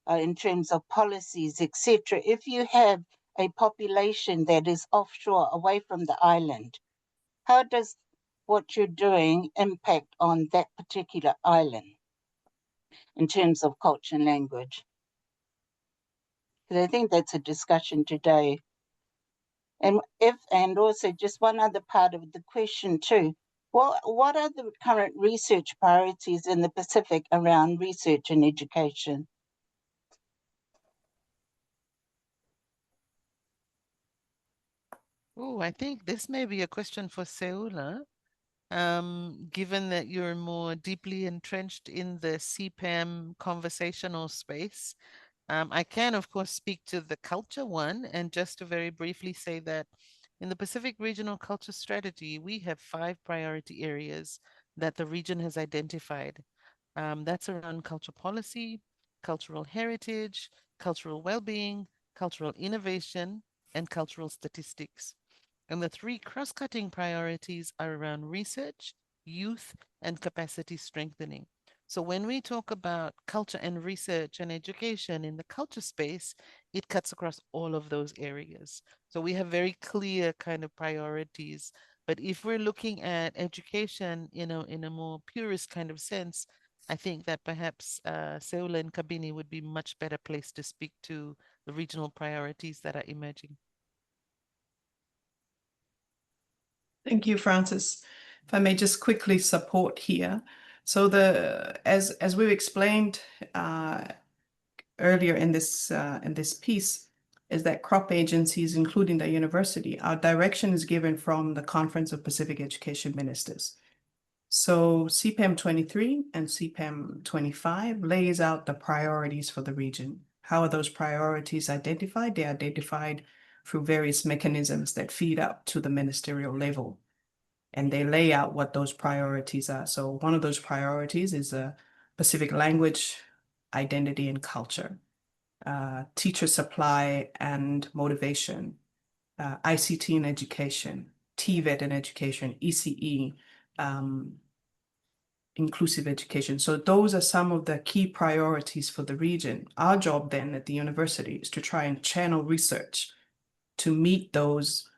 in terms of policies, etc., if you have a population that is offshore, away from the island, how does what you're doing impact on that particular island in terms of culture and language? Because I think that's a discussion today. And also just one other part of the question too, what are the current research priorities in the Pacific around research and education? Oh, I think this may be a question for Seula. Given that you're more deeply entrenched in the CPAM conversational space, I can, of course, speak to the culture one, and just to very briefly say that in the Pacific Regional Culture Strategy, we have 5 priority areas that the region has identified. That's around culture policy, cultural heritage, cultural well-being, cultural innovation, and cultural statistics. And the 3 cross-cutting priorities are around research, youth, and capacity strengthening. So when we talk about culture and research and education in the culture space, it cuts across all of those areas. So we have very clear kind of priorities. But if we're looking at education, in a more purist kind of sense, I think that perhaps Seula and Kabini would be much better placed to speak to the regional priorities that are emerging. Thank you, Francis. If I may just quickly support here. So as we explained earlier in this piece, is that crop agencies, including the university, our direction is given from the Conference of Pacific Education Ministers. So CPAM 23 and CPAM 25 lays out the priorities for the region. How are those priorities identified? They're identified through various mechanisms that feed up to the ministerial level. And they lay out what those priorities are. So one of those priorities is Pacific language, identity, and culture, teacher supply and motivation, ICT and education, TVET and education, ECE, inclusive education. So those are some of the key priorities for the region. Our job then at the university is to try and channel research to meet those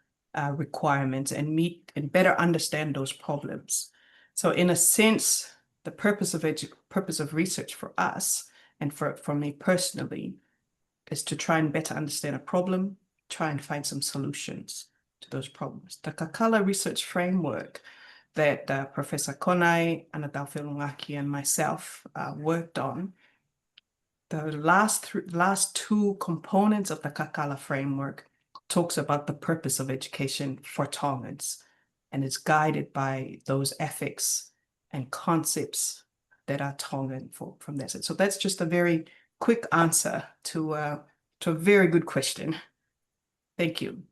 requirements and meet and better understand those problems. So in a sense, the purpose of research for us and for me personally is to try and better understand a problem, try and find some solutions to those problems. The Kakala research framework that Professor Konai, Anadao Lungaki, and myself worked on, the last 2 components of the Kakala framework talks about the purpose of education for Tongans, and it's guided by those ethics and concepts that are Tongan from that side. So that's just a very quick answer to a very good question. Thank you.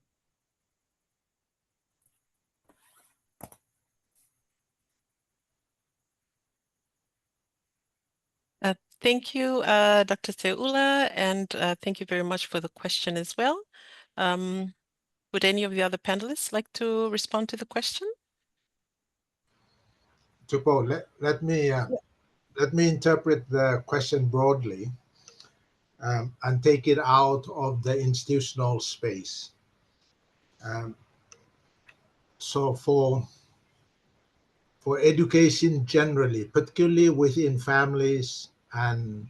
Thank you, Dr. Seula, and thank you very much for the question as well. Would any of the other panelists like to respond to the question? Tupo, let me interpret the question broadly and take it out of the institutional space. So for education generally, particularly within families and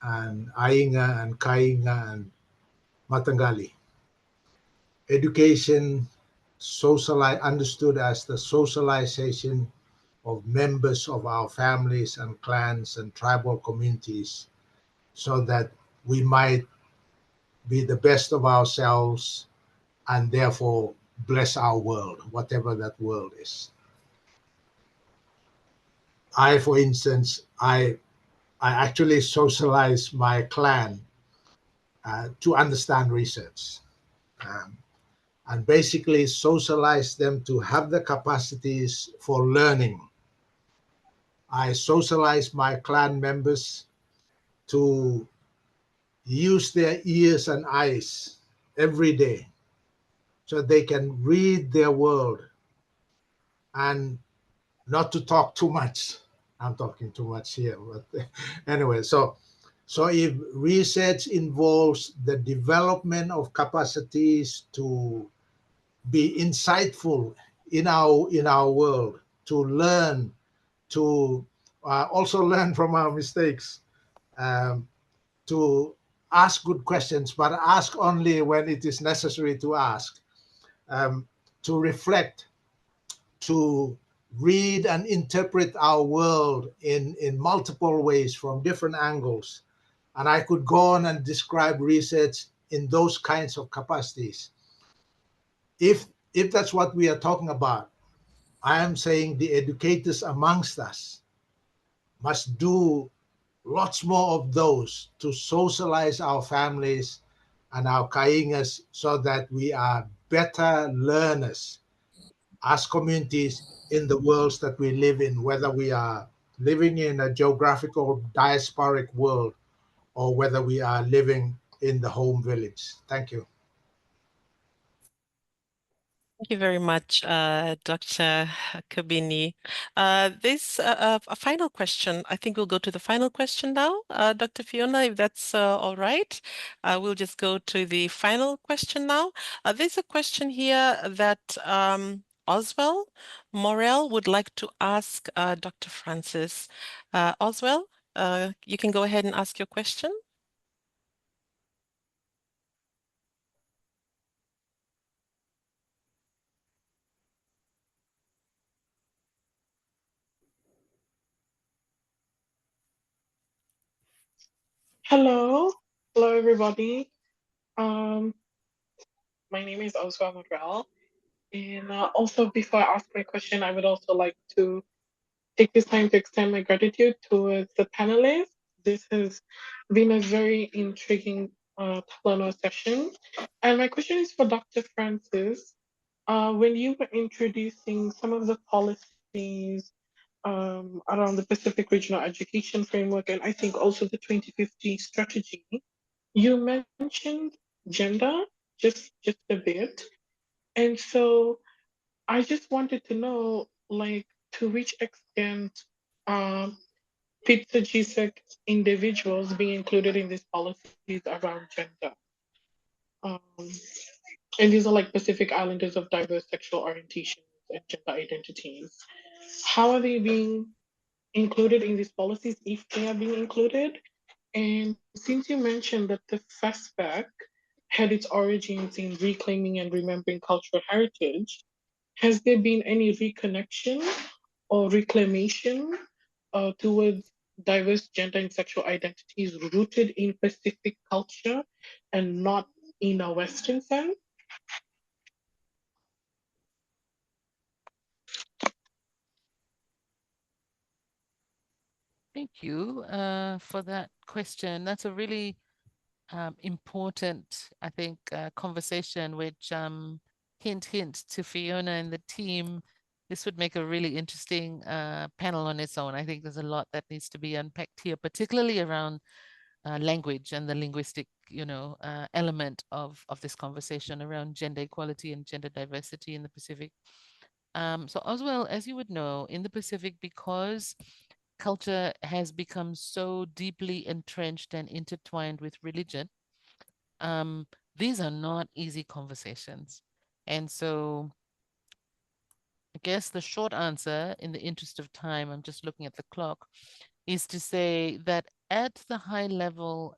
Ainga and Kainga and Matangali, education understood as the socialization of members of our families and clans and tribal communities so that we might be the best of ourselves and therefore bless our world, whatever that world is. For instance, I actually socialize my clan to understand research and basically socialize them to have the capacities for learning. I socialize my clan members to use their ears and eyes every day so they can read their world and not to talk too much. I'm talking too much here, but anyway, so if research involves the development of capacities to be insightful in our world, to learn, to also learn from our mistakes, to ask good questions, but ask only when it is necessary to ask, to reflect, to read and interpret our world in multiple ways from different angles. And I could go on and describe research in those kinds of capacities. If that's what we are talking about, I am saying the educators amongst us must do lots more of those to socialize our families and our kaingas so that we are better learners as communities in the worlds that we live in, whether we are living in a geographical diasporic world or whether we are living in the home village. Thank you. Thank you very much, Dr. Kabini. There's a final question. I think we'll go to the final question now, Dr. Fiona, if that's all right. We'll just go to the final question now. There's a question here that Oswell Morel would like to ask Dr. Francis. Oswell, you can go ahead and ask your question. Hello, everybody. My name is Oswa Morel, and also before I ask my question, I would also like to take this time to extend my gratitude towards the panelists. This has been a very intriguing Talanoa session, and my question is for Dr. Francis. When you were introducing some of the policies around the Pacific Regional Education Framework, and I think also the 2050 strategy, you mentioned gender just a bit. And so I just wanted to know, like, to which extent pizza GSEC individuals being included in these policies around gender. And these are like Pacific Islanders of diverse sexual orientations and gender identities. How are they being included in these policies if they are being included? And since you mentioned that the FASPAC had its origins in reclaiming and remembering cultural heritage, has there been any reconnection or reclamation towards diverse gender and sexual identities rooted in Pacific culture and not in a Western sense? Thank you for that question. That's a really important, I think, conversation, which hint to Fiona and the team this would make a really interesting panel on its own. I think there's a lot that needs to be unpacked here, particularly around language and the linguistic, element of this conversation around gender equality and gender diversity in the Pacific. So Oswell, as you would know, in the Pacific, because culture has become so deeply entrenched and intertwined with religion, these are not easy conversations. And so I guess the short answer, in the interest of time, I'm just looking at the clock, is to say that at the high level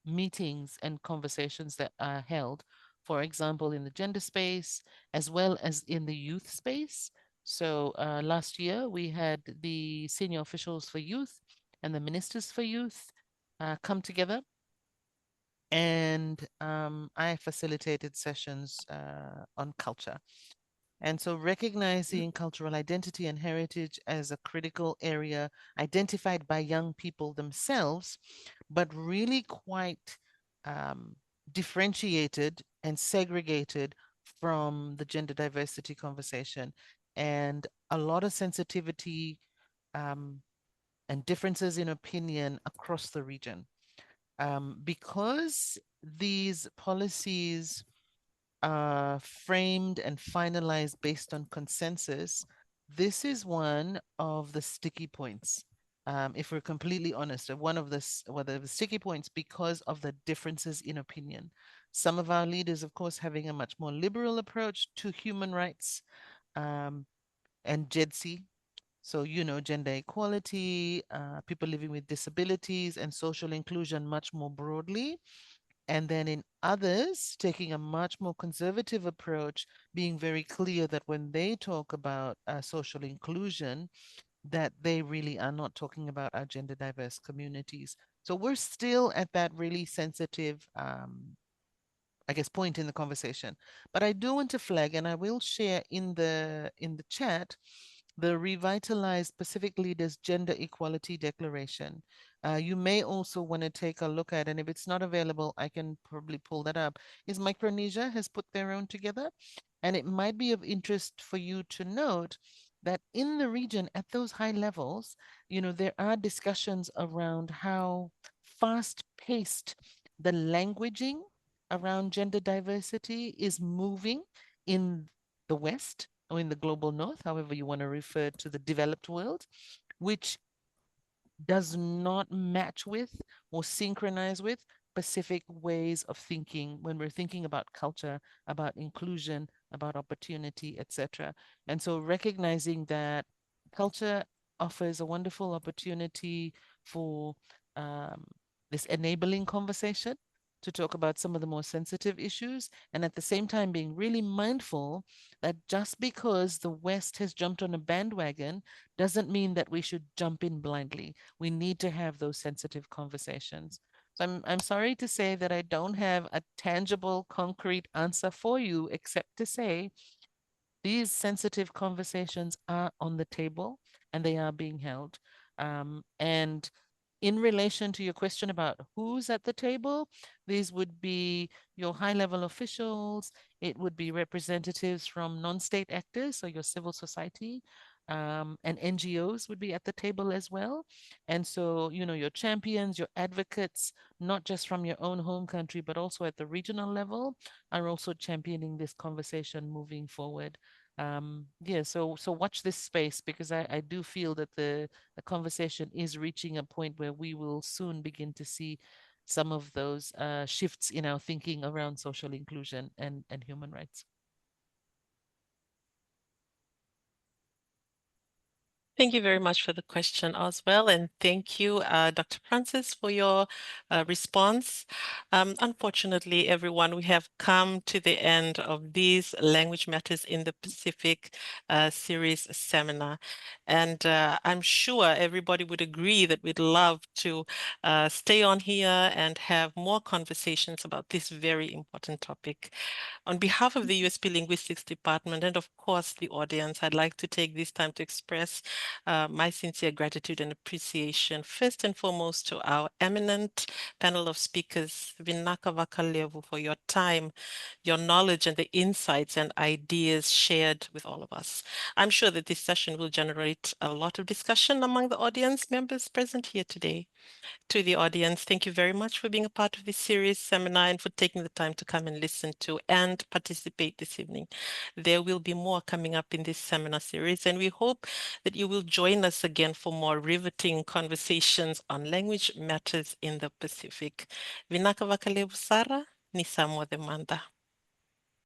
meetings and conversations that are held, for example, in the gender space, as well as in the youth space. So last year, we had the senior officials for youth and the ministers for youth come together. And I facilitated sessions on culture. And so recognizing cultural identity and heritage as a critical area identified by young people themselves, but really quite differentiated and segregated from the gender diversity conversation. And a lot of sensitivity and differences in opinion across the region. Because these policies framed and finalized based on consensus, this is one of the sticky points. If we're completely honest, one of the sticky points because of the differences in opinion. Some of our leaders, of course, having a much more liberal approach to human rights and GEDC. So, gender equality, people living with disabilities, and social inclusion much more broadly. And then in others, taking a much more conservative approach, being very clear that when they talk about social inclusion, that they really are not talking about our gender diverse communities. So we're still at that really sensitive, I guess, point in the conversation. But I do want to flag, and I will share in the chat, the Revitalized Pacific Leaders Gender Equality Declaration. You may also want to take a look at, and if it's not available, I can probably pull that up, is Micronesia has put their own together. And it might be of interest for you to note that in the region at those high levels, there are discussions around how fast-paced the languaging around gender diversity is moving in the West or in the global North, however you want to refer to the developed world, which does not match with or synchronize with Pacific ways of thinking when we're thinking about culture, about inclusion, about opportunity, etc. And so recognizing that culture offers a wonderful opportunity for this enabling conversation to talk about some of the more sensitive issues, and at the same time being really mindful that just because the West has jumped on a bandwagon doesn't mean that we should jump in blindly. We need to have those sensitive conversations. So I'm sorry to say that I don't have a tangible, concrete answer for you, except to say these sensitive conversations are on the table and they are being held. And in relation to your question about who's at the table, these would be your high-level officials, it would be representatives from non-state actors, so your civil society, and NGOs would be at the table as well. And so, your champions, your advocates, not just from your own home country, but also at the regional level, are also championing this conversation moving forward. Yeah, so watch this space, because I do feel that the conversation is reaching a point where we will soon begin to see some of those shifts in our thinking around social inclusion and human rights. Thank you very much for the question, Oswell, and thank you, Dr. Francis, for your response. Unfortunately, everyone, we have come to the end of these Language Matters in the Pacific series seminar, and I'm sure everybody would agree that we'd love to stay on here and have more conversations about this very important topic. On behalf of the USP Linguistics Department and of course the audience, I'd like to take this time to express My sincere gratitude and appreciation, first and foremost, to our eminent panel of speakers, Vinaka Vakalevu, for your time, your knowledge, and the insights and ideas shared with all of us. I'm sure that this session will generate a lot of discussion among the audience members present here today. To the audience, thank you very much for being a part of this series seminar and for taking the time to come and listen to and participate this evening. There will be more coming up in this seminar series, and we hope that you will join us again for more riveting conversations on language matters in the Pacific. Vinaka Vakalevu Sara, ni Samoa Demanda.